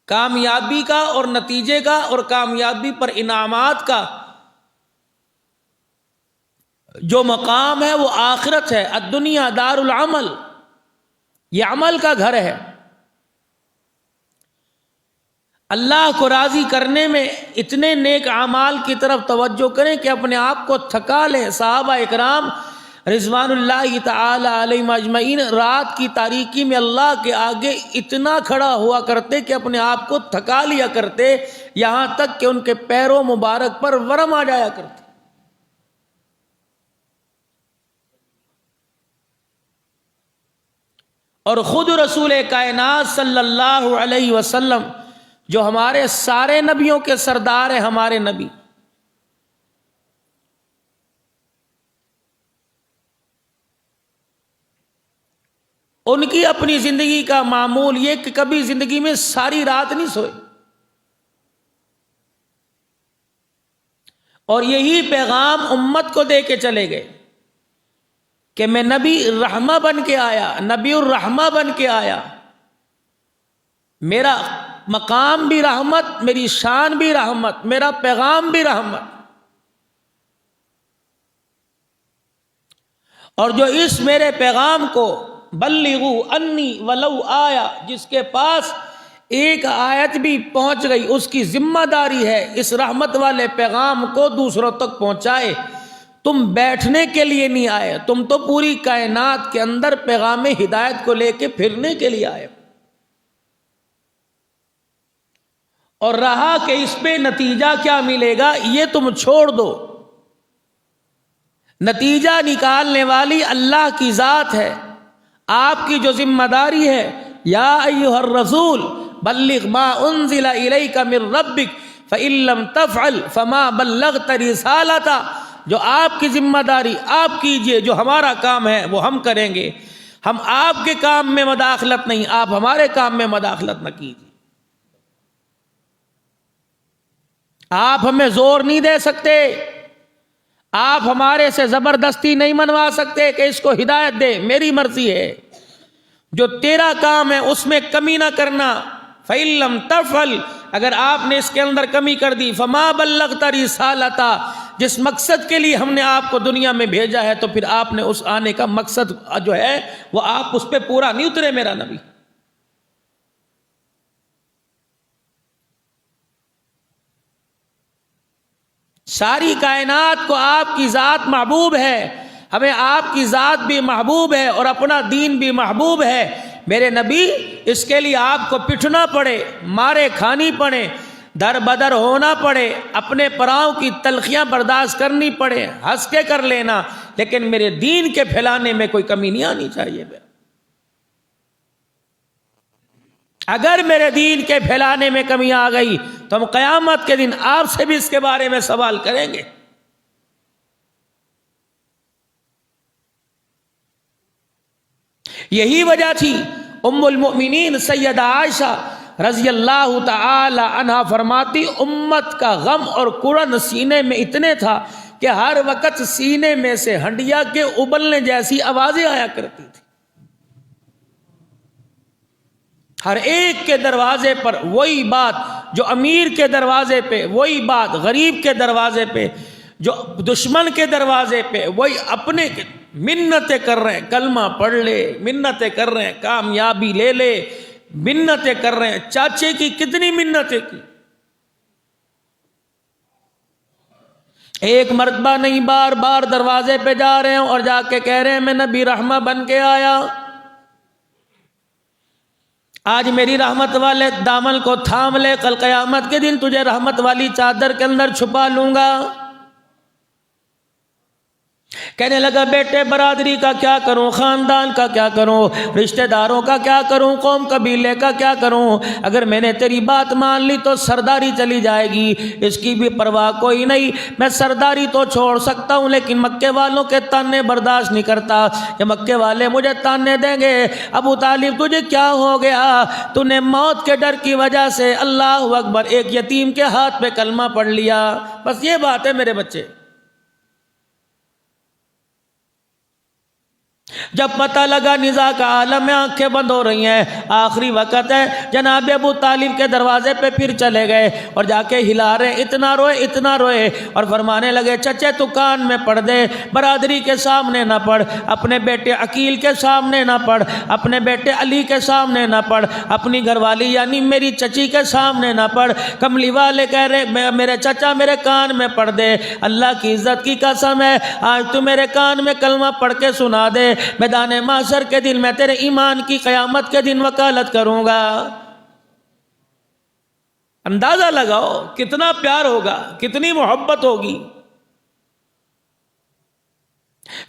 کامیابی کا اور نتیجے کا اور کامیابی پر انعامات کا جو مقام ہے وہ آخرت ہے۔ الدنیا دار العمل، یہ عمل کا گھر ہے۔ اللہ کو راضی کرنے میں اتنے نیک اعمال کی طرف توجہ کریں کہ اپنے آپ کو تھکا لیں۔ صحابہ اکرام رضوان اللہ تعالی علیہم اجمعین رات کی تاریکی میں اللہ کے آگے اتنا کھڑا ہوا کرتے کہ اپنے آپ کو تھکا لیا کرتے، یہاں تک کہ ان کے پیروں مبارک پر ورم آ جایا کرتے۔ اور خود رسول کائنات صلی اللہ علیہ وسلم جو ہمارے سارے نبیوں کے سردار ہیں، ہمارے نبی، ان کی اپنی زندگی کا معمول یہ کہ کبھی زندگی میں ساری رات نہیں سوئے، اور یہی پیغام امت کو دے کے چلے گئے کہ میں نبی رحمہ بن کے آیا، نبی الرحمہ بن کے آیا، میرا مقام بھی رحمت، میری شان بھی رحمت، میرا پیغام بھی رحمت۔ اور جو اس میرے پیغام کو بلغوا انی ولو آیا، جس کے پاس ایک آیت بھی پہنچ گئی، اس کی ذمہ داری ہے اس رحمت والے پیغام کو دوسروں تک پہنچائے۔ تم بیٹھنے کے لیے نہیں آئے، تم تو پوری کائنات کے اندر پیغام ہدایت کو لے کے پھرنے کے لیے آئے۔ اور رہا کہ اس پہ نتیجہ کیا ملے گا یہ تم چھوڑ دو، نتیجہ نکالنے والی اللہ کی ذات ہے۔ آپ کی جو ذمہ داری ہے، یا ایھا الرسول بلغ ما انزل الیک من ربک فإن لم تفعل فما بلغت رسالتہ، جو آپ کی ذمہ داری آپ کیجئے، جو ہمارا کام ہے وہ ہم کریں گے۔ ہم آپ کے کام میں مداخلت نہیں، آپ ہمارے کام میں مداخلت نہ کیجیے۔ آپ ہمیں زور نہیں دے سکتے، آپ ہمارے سے زبردستی نہیں منوا سکتے کہ اس کو ہدایت دے، میری مرضی ہے۔ جو تیرا کام ہے اس میں کمی نہ کرنا۔ فَإِن لَّمْ تَفْعَلْ، اگر آپ نے اس کے اندر کمی کر دی، فَمَا بَلَّغْتَ رِسَالَتَہ، جس مقصد کے لیے ہم نے آپ کو دنیا میں بھیجا ہے تو پھر آپ نے اس آنے کا مقصد جو ہے وہ آپ اس پہ پورا نہیں اترے میرا نبی۔ ساری کائنات کو آپ کی ذات محبوب ہے، ہمیں آپ کی ذات بھی محبوب ہے اور اپنا دین بھی محبوب ہے۔ میرے نبی، اس کے لیے آپ کو پٹنا پڑے، مارے کھانی پڑے، در بدر ہونا پڑے، اپنے پراؤں کی تلخیاں برداشت کرنی پڑے، ہنس کے کر لینا، لیکن میرے دین کے پھیلانے میں کوئی کمی نہیں آنی چاہیے۔ اگر میرے دین کے پھیلانے میں کمی آ گئی تو ہم قیامت کے دن آپ سے بھی اس کے بارے میں سوال کریں گے۔ یہی وجہ تھی ام المؤمنین سیدہ عائشہ رضی اللہ تعالی عنہا فرماتی، امت کا غم اور کرن سینے میں اتنے تھا کہ ہر وقت سینے میں سے ہنڈیا کے ابلنے جیسی آوازیں آیا کرتی تھی۔ ہر ایک کے دروازے پر وہی بات، جو امیر کے دروازے پہ وہی بات، غریب کے دروازے پہ، جو دشمن کے دروازے پہ وہی، اپنے منتیں کر رہے ہیں کلمہ پڑھ لے، منتیں کر رہے ہیں کامیابی لے لے، منتیں کر رہے ہیں، چاچے کی کتنی منتیں کی۔ ایک مرتبہ نہیں، بار بار دروازے پہ جا رہے ہیں اور جا کے کہہ رہے ہیں میں نبی رحمہ بن کے آیا، آج میری رحمت والے دامن کو تھام لے، کل قیامت کے دن تجھے رحمت والی چادر کے اندر چھپا لوں گا۔ کہنے لگا بیٹے برادری کا کیا کروں، خاندان کا کیا کروں، رشتہ داروں کا کیا کروں، قوم قبیلے کا کیا کروں، اگر میں نے تیری بات مان لی تو سرداری چلی جائے گی، اس کی بھی پرواہ کوئی نہیں، میں سرداری تو چھوڑ سکتا ہوں لیکن مکے والوں کے تانے برداشت نہیں کرتا کہ مکے والے مجھے تانے دیں گے۔ ابو طالب تجھے کیا ہو گیا، تو نے موت کے ڈر کی وجہ سے اللہ اکبر ایک یتیم کے ہاتھ پہ کلمہ پڑھ لیا، بس یہ بات ہے میرے بچے۔ جب پتہ لگا نزاع کا عالم میں آنکھیں بند ہو رہی ہیں، آخری وقت ہے، جناب ابو طالب کے دروازے پہ پھر چلے گئے اور جا کے ہلا رہے، اتنا روئے اور فرمانے لگے چچے تو کان میں پڑھ دے، برادری کے سامنے نہ پڑھ، اپنے بیٹے عقیل کے سامنے نہ پڑھ، اپنے بیٹے علی کے سامنے نہ پڑھ، اپنی گھر والی یعنی میری چچی کے سامنے نہ پڑھ۔ کملی والے کہہ رہے میرے چچا میرے کان میں پڑھ دے، اللہ کی عزت کی قسم ہے آج تو میرے کان میں کلمہ پڑھ کے سنا دے، میدان محشر کے دن میں تیرے ایمان کی قیامت کے دن وکالت کروں گا۔ اندازہ لگاؤ کتنا پیار ہوگا، کتنی محبت ہوگی۔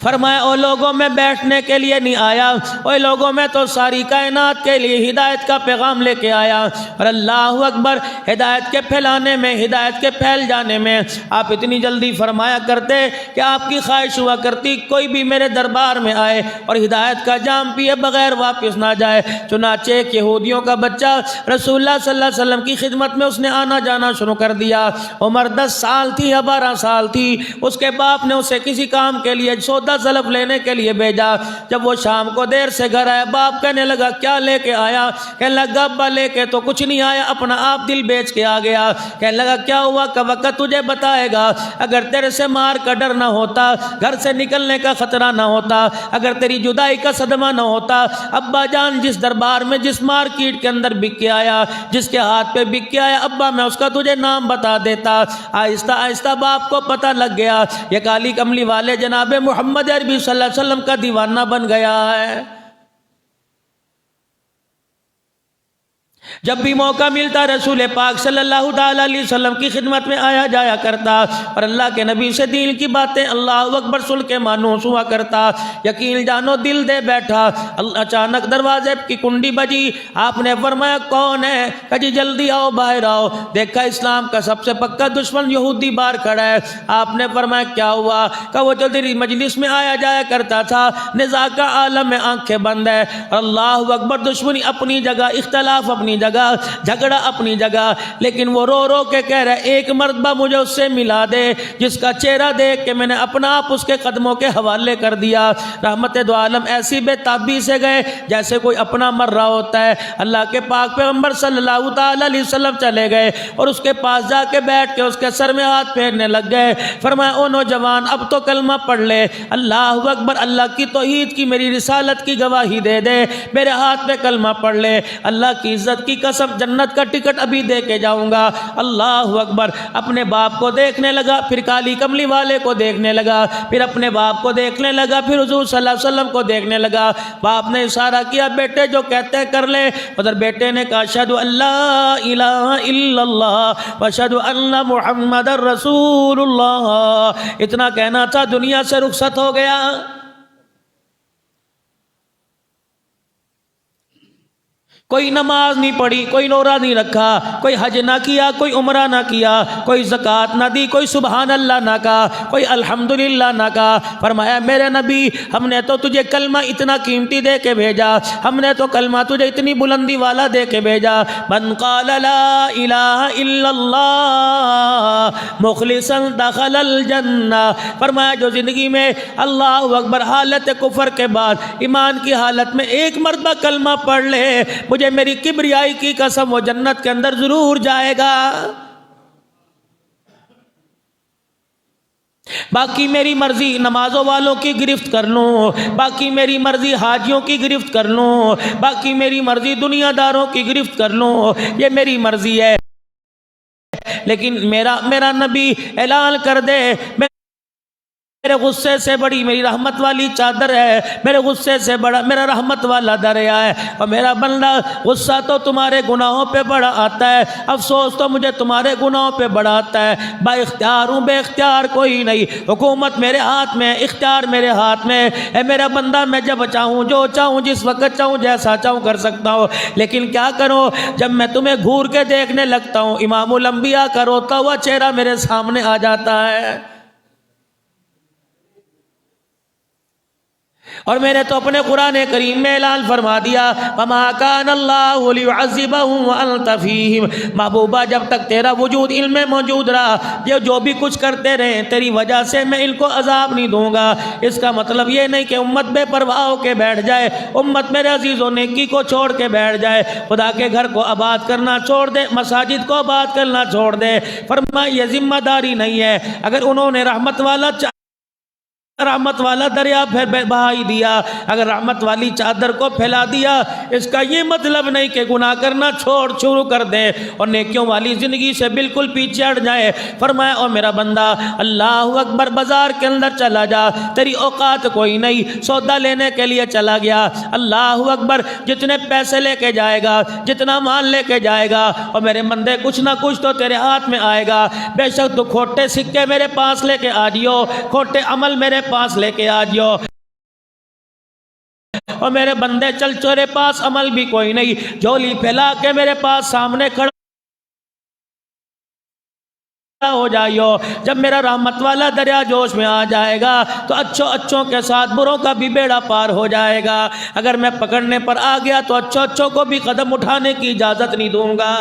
فرمایا او لوگوں میں بیٹھنے کے لیے نہیں آیا، او لوگوں میں تو ساری کائنات کے لیے ہدایت کا پیغام لے کے آیا۔ اور اللہ اکبر، ہدایت کے پھیلانے میں، ہدایت کے پھیل جانے میں آپ اتنی جلدی فرمایا کرتے کہ آپ کی خواہش ہوا کرتی کوئی بھی میرے دربار میں آئے اور ہدایت کا جام پیے بغیر واپس نہ جائے۔ چنانچہ ایک یہودیوں کا بچہ رسول اللہ صلی اللہ علیہ وسلم کی خدمت میں اس نے آنا جانا شروع کر دیا۔ عمر 10 سال تھی یا 12 سال تھی، اس کے باپ نے اسے کسی کام کے لیے سودا سلف لینے کے لیے بھیجا۔ جب وہ شام کو دیر سے گھر آیا، باپ کہنے لگا کیا لے کے آیا؟ کہنے لگا ابا لے کے تو کچھ نہیں آیا، اپنا آپ دل بیچ کے آ گیا۔ کہنے لگا کیا ہوا کا وقت تجھے بتائے گا، اگر تیرے سے مار کا ڈر نہ ہوتا، گھر سے نکلنے کا خطرہ نہ ہوتا، اگر تیری جدائی کا صدمہ نہ ہوتا، ابا جان جس دربار میں جس مارکیٹ کے اندر بک کے آیا، جس کے ہاتھ پہ بک کے آیا، ابا میں اس کا تجھے نام بتا دیتا۔ آہستہ آہستہ باپ کو پتہ لگ گیا یہ کالی کملی والے جناب محمد عربی صلی اللہ علیہ وسلم کا دیوانہ بن گیا ہے۔ جب بھی موقع ملتا رسول پاک صلی اللہ تعالی علیہ وسلم کی خدمت میں آیا جایا کرتا اور اللہ کے نبی سے دین کی باتیں اللہ اکبر سن کے مانوس ہوا کرتا۔ یقین جانو دل دے بیٹھا، اچانک دروازے کی کنڈی بجی، آپ نے فرمایا کون ہے؟ کہ جی جلدی آؤ باہر آؤ، دیکھا اسلام کا سب سے پکا دشمن یہودی باہر کھڑا ہے۔ آپ نے فرمایا کیا ہوا؟ کہ وہ جو تیری مجلس میں آیا جایا کرتا تھا، نزاع کا عالم میں آنکھیں بند ہے، اور اللہ اکبر دشمنی اپنی جگہ، اختلاف اپنی جگہ، جھگڑا اپنی جگہ، لیکن وہ رو رو کے کہہ رہا ہے ایک مرتبہ مجھے اس سے ملا دے جس کا چہرہ دیکھ کے میں نے اپنا آپ اس کے قدموں کے حوالے کر دیا۔ رحمت دو عالم ایسی بے تابی سے گئے جیسے کوئی اپنا مر رہا ہوتا ہے۔ اللہ کے پاک پیغمبر صلی اللہ تعالی علیہ وسلم چلے گئے اور اس کے پاس جا کے بیٹھ کے اس کے سر میں ہاتھ پھیرنے لگ گئے۔ فرمایا او نوجوان اب تو کلمہ پڑھ لے، اللہ اکبر، اللہ کی توحید کی میری رسالت کی گواہی دے دے، میرے ہاتھ میں کلمہ پڑھ لے، اللہ کی عزت کی قسم جنت کا ٹکٹ ابھی دے کے جاؤں گا۔ اللہ اکبر، اپنے باپ کو دیکھنے لگا، پھر کالی کملی والے کو دیکھنے لگا، پھر اپنے باپ کو دیکھنے لگا، پھر حضور صلی اللہ علیہ وسلم کو دیکھنے لگا۔ باپ نے اشارہ کیا بیٹے جو کہتے ہیں کر لے۔ ادھر بیٹے نے کہا اشہدو ان لا الہ الا اللہ واشہدو ان محمد رسول اللہ۔ اتنا کہنا تھا، دنیا سے رخصت ہو گیا۔ کوئی نماز نہیں پڑھی، کوئی روزہ نہیں رکھا، کوئی حج نہ کیا، کوئی عمرہ نہ کیا، کوئی زکوٰۃ نہ دی، کوئی سبحان اللہ نہ کہا، کوئی الحمدللہ نہ کہا۔ فرمایا میرے نبی ہم نے تو تجھے کلمہ اتنا قیمتی دے کے بھیجا، ہم نے تو کلمہ تجھے اتنی بلندی والا دے کے بھیجا۔ من قال لا الہ الا اللہ مخلصا دخل الجنہ۔ فرمایا جو زندگی میں اللہ اکبر حالت کفر کے بعد ایمان کی حالت میں ایک مرتبہ کلمہ پڑھ لے، مجھے میری کبریائی کی قسم وہ جنت کے اندر ضرور جائے گا۔ باقی میری مرضی نمازوں والوں کی گرفت کر لوں، باقی میری مرضی حاجیوں کی گرفت کر لوں، باقی میری مرضی دنیا داروں کی گرفت کر لوں، یہ میری مرضی ہے، لیکن میرا نبی اعلان کر دے میرے غصے سے بڑی میری رحمت والی چادر ہے، میرے غصے سے بڑا میرا رحمت والا دریا ہے، اور میرا بندہ غصہ تو تمہارے گناہوں پہ بڑا آتا ہے، افسوس تو مجھے تمہارے گناہوں پہ بڑا آتا ہے، با اختیار ہوں بے اختیار کوئی نہیں، حکومت میرے ہاتھ میں، اختیار میرے ہاتھ میں، اے میرا بندہ میں جب چاہوں جو چاہوں جس وقت چاہوں جیسا چاہوں کر سکتا ہوں، لیکن کیا کروں جب میں تمہیں گھور کے دیکھنے لگتا ہوں امام الانبیاء کا روتا ہوا چہرہ میرے سامنے آ جاتا ہے۔ اور میں نے تو اپنے قرآن کریم میں اعلان فرما دیا وَمَا كَانَ اللَّهُ لِيُعَذِّبَهُمْ وَأَنْتَ فِيهِمْ، محبوبہ جب تک تیرا وجود علم میں موجود رہا، یہ جو بھی کچھ کرتے رہے تیری وجہ سے میں ان کو عذاب نہیں دوں گا۔ اس کا مطلب یہ نہیں کہ امت بے پرواہ ہو کے بیٹھ جائے، امت میرے عزیزوں نیکی کو چھوڑ کے بیٹھ جائے، خدا کے گھر کو آباد کرنا چھوڑ دے، مساجد کو آباد کرنا چھوڑ دے۔ فرمایا یہ ذمہ داری نہیں ہے۔ اگر انہوں نے رحمت والا دریا بہائی دیا، اگر رحمت والی چادر کو پھیلا دیا، اس کا یہ مطلب نہیں کہ گناہ کرنا شروع کر دے اور نیکیوں والی زندگی سے بالکل پیچھے ہٹ جائے۔ فرمایا او میرا بندہ اللہ اکبر، بازار کے اندر چلا جا، تیری اوقات کوئی نہیں، سودا لینے کے لیے چلا گیا، اللہ اکبر، جتنے پیسے لے کے جائے گا، جتنا مال لے کے جائے گا، اور میرے بندے کچھ نہ کچھ تو تیرے ہاتھ میں آئے گا۔ بے شک تو کھوٹے سکے میرے پاس لے کے آ جیو، کھوٹے عمل میرے پاس لے کے آ جاؤ، اور میرے بندے چل چورے پاس عمل بھی کوئی نہیں، جھولی پھیلا کے میرے پاس سامنے کھڑا ہو جائیو۔ جب میرا رحمت والا دریا جوش میں آ جائے گا تو اچھوں کے ساتھ بروں کا بھی بیڑا پار ہو جائے گا۔ اگر میں پکڑنے پر آ گیا تو اچھوں کو بھی قدم اٹھانے کی اجازت نہیں دوں گا۔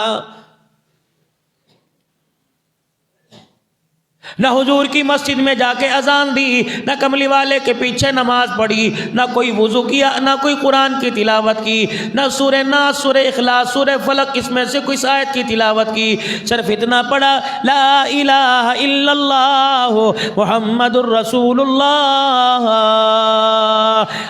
نہ حضور کی مسجد میں جا کے اذان دی، نہ کملی والے کے پیچھے نماز پڑھی، نہ کوئی وضو کیا، نہ کوئی قرآن کی تلاوت کی، نہ سورہ ناس، سورہ اخلاص، سورہ فلق، اس میں سے کوئی آیت کی تلاوت کی، صرف اتنا پڑھا لا الہ الا اللہ محمد الرسول اللہ۔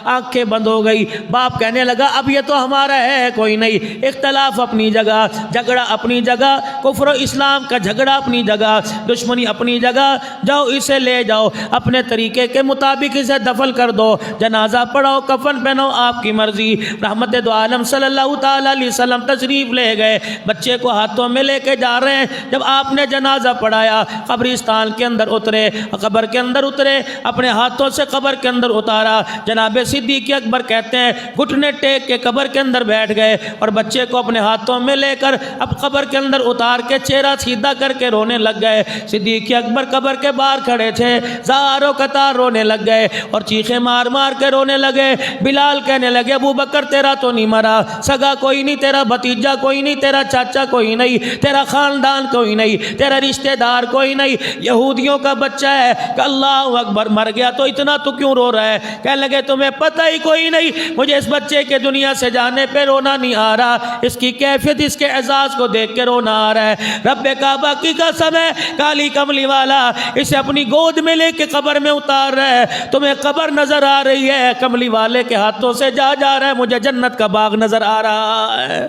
آنکھیں بند ہو گئی۔ باپ کہنے لگا اب یہ تو ہمارا ہے کوئی نہیں، اختلاف اپنی جگہ، جھگڑا اپنی جگہ، کفر و اسلام کا جھگڑا اپنی جگہ، دشمنی اپنی جگہ، جاؤ اسے لے جاؤ، اپنے طریقے کے مطابق اسے دفن کر دو، جنازہ پڑھاؤ، کفن پہنو، آپ کی مرضی۔ رحمت دو عالم صلی اللہ تعالی علیہ وسلم تشریف لے گئے، بچے کو ہاتھوں میں لے کے جا رہے ہیں۔ جب آپ نے جنازہ پڑھایا، قبرستان کے اندر اترے، قبر کے اندر اترے، اپنے ہاتھوں سے قبر کے اندر اتارا۔ جناب صدیق اکبر کہتے ہیں گھٹنے ٹیک کے قبر کے اندر بیٹھ گئے اور بچے کو اپنے ہاتھوں میں لے کر اب قبر کے اندر اتار کے چہرہ سیدھا کر کے رونے لگ گئے۔ صدیق اکبر قبر کے باہر کھڑے تھے، زاروں قطار رونے لگ گئے اور چیخیں مار مار کے رونے لگے۔ بلال کہنے لگے ابو بکر تیرا تو نہیں مرا، سگا کوئی نہیں، تیرا بھتیجا کوئی نہیں، تیرا چاچا کوئی نہیں، تیرا خاندان کوئی نہیں، تیرا رشتہ دار کوئی نہیں، یہودیوں کا بچہ ہے کہ اللہ اکبر مر گیا تو اتنا تو کیوں رو رہا ہے؟ کہنے لگے تمہیں پتہ ہی کوئی نہیں، مجھے اس بچے کے دنیا سے جانے پہ رونا نہیں آ رہا، اس کی کیفیت، اس کے اعزاز کو دیکھ کے رونا آ رہا ہے۔ رب کعبہ کی قسم ہے، کالی کملی والا اسے اپنی گود میں لے کے قبر میں اتار رہا ہے، تمہیں قبر نظر آ رہی ہے، کملی والے کے ہاتھوں سے جا رہا ہے، مجھے جنت کا باغ نظر آ رہا ہے۔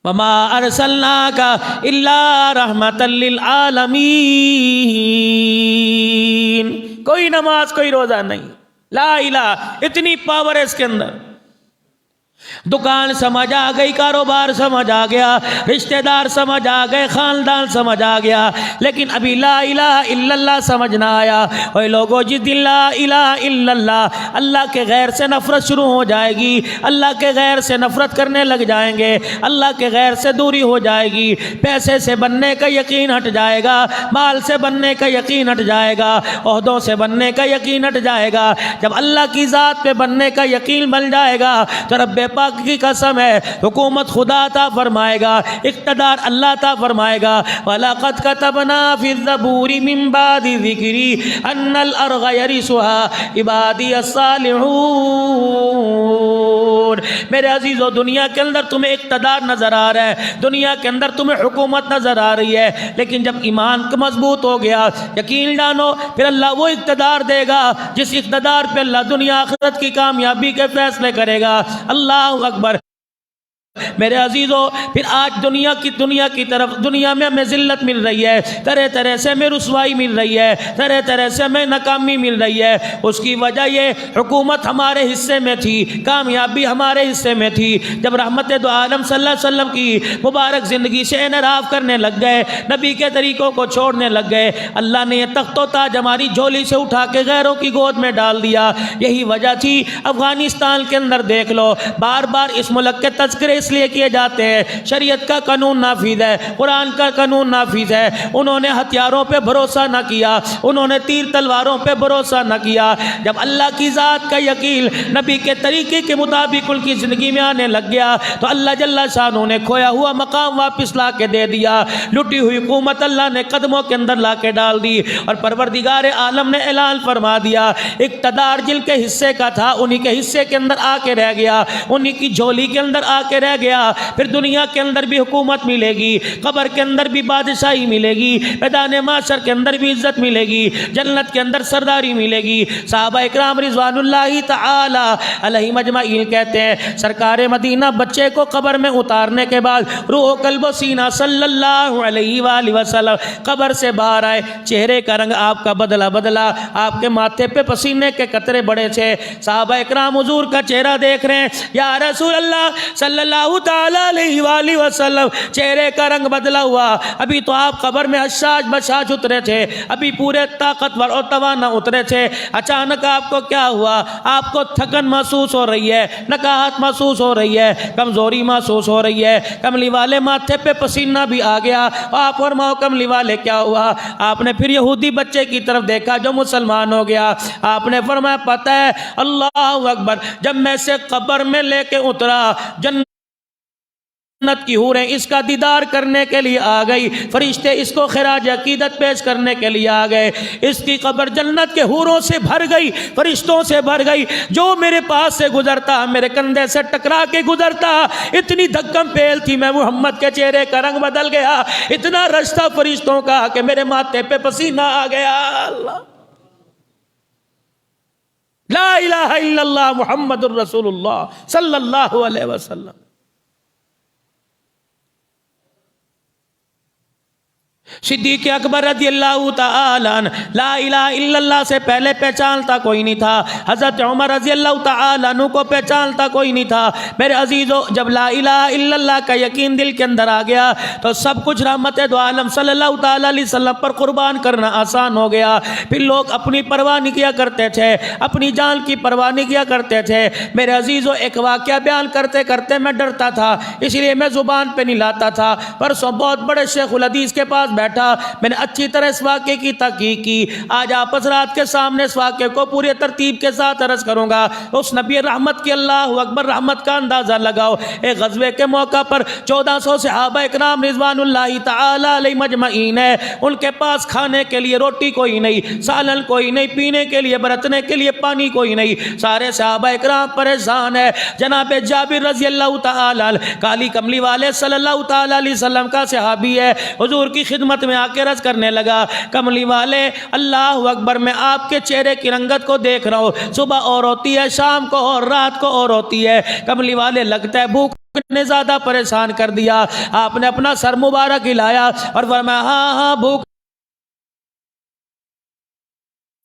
وما ارسلناک الا رحمتا للعالمین۔ کوئی نماز کوئی روزہ نہیں، لا الہ، اتنی پاور ہے اس کے اندر۔ دکان سمجھ آ گئی، کاروبار سمجھ آ گیا، رشتہ دار سمجھ آ گئے، خاندان سمجھ آ گیا، لیکن ابھی لا الہ الا اللہ سمجھ نہ آیا۔ اوے لوگوں جس دن لا الہ الا اللہ، اللہ کے غیر سے نفرت شروع ہو جائے گی، اللہ کے غیر سے نفرت کرنے لگ جائیں گے، اللہ کے غیر سے دوری ہو جائے گی، پیسے سے بننے کا یقین ہٹ جائے گا، مال سے بننے کا یقین ہٹ جائے گا، عہدوں سے بننے کا یقین ہٹ جائے گا۔ جب اللہ کی ذات پہ بننے کا یقین بن جائے گا تو رب پاک کی قسم ہے حکومت خدا عطا فرمائے گا، اقتدار اللہ عطا فرمائے گا۔ وَلَقَدْ كَتَبْنَا فِي الزَّبُورِ مِن بَعْدِ ذِكْرِ أَنَّ الْأَرْضَ يَرِثُهَا عِبَادِيَ الصَّالِحُونَ۔ میرے عزیزو، دنیا کے اندر تمہیں اقتدار نظر آ رہا ہے، دنیا کے اندر تمہیں حکومت نظر آ رہی ہے، لیکن جب ایمان مضبوط ہو گیا، یقین جانو، پھر اللہ وہ اقتدار دے گا جس اقتدار پہ اللہ دنیا آخرت کی کامیابی کے فیصلے کرے گا۔ اللہ اکبر۔ میرے عزیزو، پھر آج دنیا کی طرف، دنیا میں ہمیں ذلت مل رہی ہے، طرح طرح سے ہمیں رسوائی مل رہی ہے، طرح طرح سے ہمیں ناکامی مل رہی ہے۔ اس کی وجہ یہ حکومت ہمارے حصے میں تھی، کامیابی ہمارے حصے میں تھی۔ جب رحمت دو عالم صلی اللہ علیہ وسلم کی مبارک زندگی سے انحراف کرنے لگ گئے، نبی کے طریقوں کو چھوڑنے لگ گئے، اللہ نے یہ تخت و تاج ہماری جھولی سے اٹھا کے غیروں کی گود میں ڈال دیا۔ یہی وجہ تھی افغانستان کے اندر دیکھ لو، بار بار اس ملک کے تذکرے، اس اس لیے کیے جاتے ہیں شریعت کا قانون نافذ ہے، قرآن کا قانون نافذ ہے۔ انہوں نے ہتھیاروں پہ بھروسہ نہ کیا، انہوں نے تیر تلواروں پہ بھروسہ نہ کیا۔ جب اللہ کی ذات کا یقین نبی کے طریقے کے مطابق ان کی زندگی میں آنے لگ گیا تو اللہ جل شانہ نے کھویا ہوا مقام واپس لا کے دے دیا، لٹی ہوئی حکومت اللہ نے قدموں کے اندر لا کے ڈال دی، اور پروردگار عالم نے اعلان فرما دیا اقتدار جن کے حصے کا تھا انہی کے حصے کے اندر آ کے رہ گیا، انہی کی جھولی کے اندر آ کے رہ گیا۔ پھر دنیا کے اندر بھی حکومت ملے گی، قبر کے اندر بھی بادشاہی ملے گی، میدان محشر کے اندر بھی عزت ملے گی، جنت کے اندر سرداری ملے گی۔ صحابہ اکرام رضوان اللہ تعالی علیہم اجمعین کہتے ہیں سرکار مدینہ بچے کو قبر میں اتارنے کے بعد روح و قلب و سینہ صلی اللہ علیہ وآلہ وسلم قبر سے باہر آئے، چہرے کا رنگ آپ کا بدلا، آپ کے ماتھے پہ پسینے کے قطرے بڑے تھے۔ صحابہ اکرام حضور کا چہرہ دیکھ رہے ہیں، یا رسول اللہ صلی اللہ تعالی علیہ وآلہ وسلم چہرے کا رنگ بدلا ہوا، ابھی تو آپ قبر میں حشاش بشاش اترے تھے، ابھی پورے طاقتور اور توانا اترے تھے، اچانک آپ کو کیا ہوا؟ آپ کو تھکن محسوس ہو رہی ہے، نکاہت محسوس ہو رہی ہے، کمزوری محسوس ہو رہی ہے، کملی والے ماتھے پہ پسینہ بھی آ گیا۔ آپ فرماؤ کملی والے کیا ہوا؟ آپ نے پھر یہودی بچے کی طرف دیکھا جو مسلمان ہو گیا، آپ نے فرمایا پتہ ہے اللہ اکبر، جب میں سے قبر میں لے کے اترا جنت کی حوریں اس کا دیدار کرنے کے لیے آ گئی، فرشتے اس کو خراج عقیدت پیش کرنے کے لیے آ گئے، اس کی قبر جنت کے حوروں سے بھر گئی، فرشتوں سے بھر گئی، جو میرے پاس سے گزرتا میرے کندھے سے ٹکرا کے گزرتا، اتنی دھکم پیل تھی میں محمد کے چہرے کا رنگ بدل گیا، اتنا رش تھا فرشتوں کا کہ میرے ماتھے پہ پسینہ آ گیا۔ اللہ لا الہ الا اللہ محمد الرسول اللہ صلی اللہ علیہ وسلم۔ صدیق اکبر رضی اللہ تعالیٰ عنہ لا الہ الا اللہ سے پہلے پہچانتا کوئی نہیں تھا، حضرت عمر رضی اللہ تعالیٰ عنہ کو پہچانتا کوئی نہیں تھا۔ میرے عزیزو جب لا الہ الا اللہ کا یقین دل کے اندر آ گیا تو سب کچھ رحمت دو عالم صلی اللہ تعالیٰ علیہ وسلم پر قربان کرنا آسان ہو گیا۔ پھر لوگ اپنی پرواہ نہیں کیا کرتے تھے، اپنی جان کی پرواہ نہیں کیا کرتے تھے۔ میرے عزیزو ایک واقعہ بیان کرتے کرتے میں ڈرتا تھا، اس لیے میں زبان پہ نہیں لاتا تھا۔ پرسوں بہت بڑے شیخ الحدیث کے پاس بیٹھا، میں نے اچھی طرح اس واقعے کی تحقیق کی، آج آپ حضرات کے سامنے اس واقعے کو پوری ترتیب کے ساتھ عرض کروں گا۔ اس نبی رحمت کی اللہ اکبر رحمت کا اندازہ لگاؤ۔ ایک غزوے کے موقع پر 1400 صحابہ اکرام رضوان اللہ تعالی علیہم اجمعین ہے، ان کے پاس کھانے کے لیے روٹی کوئی نہیں، سالن کوئی نہیں، پینے کے لیے برتنے کے لیے پانی کوئی نہیں، سارے صحابہ اکرام پریشان ہے۔ جناب جابر رضی اللہ تعالی عنہ کالی کملی والے صلی اللہ تعالی علیہ وسلم کا صحابی ہے، حضور کی خدمت میں آ کے عرض کرنے لگا کملی والے اللہ اکبر، میں آپ کے چہرے کی رنگت کو دیکھ رہا ہوں، صبح اور ہوتی ہے، شام کو اور رات کو اور ہوتی ہے، کملی والے لگتا ہے بھوک نے زیادہ پریشان کر دیا۔ آپ نے اپنا سر مبارک ہلایا اور فرمایا ہاں ہاں بھوک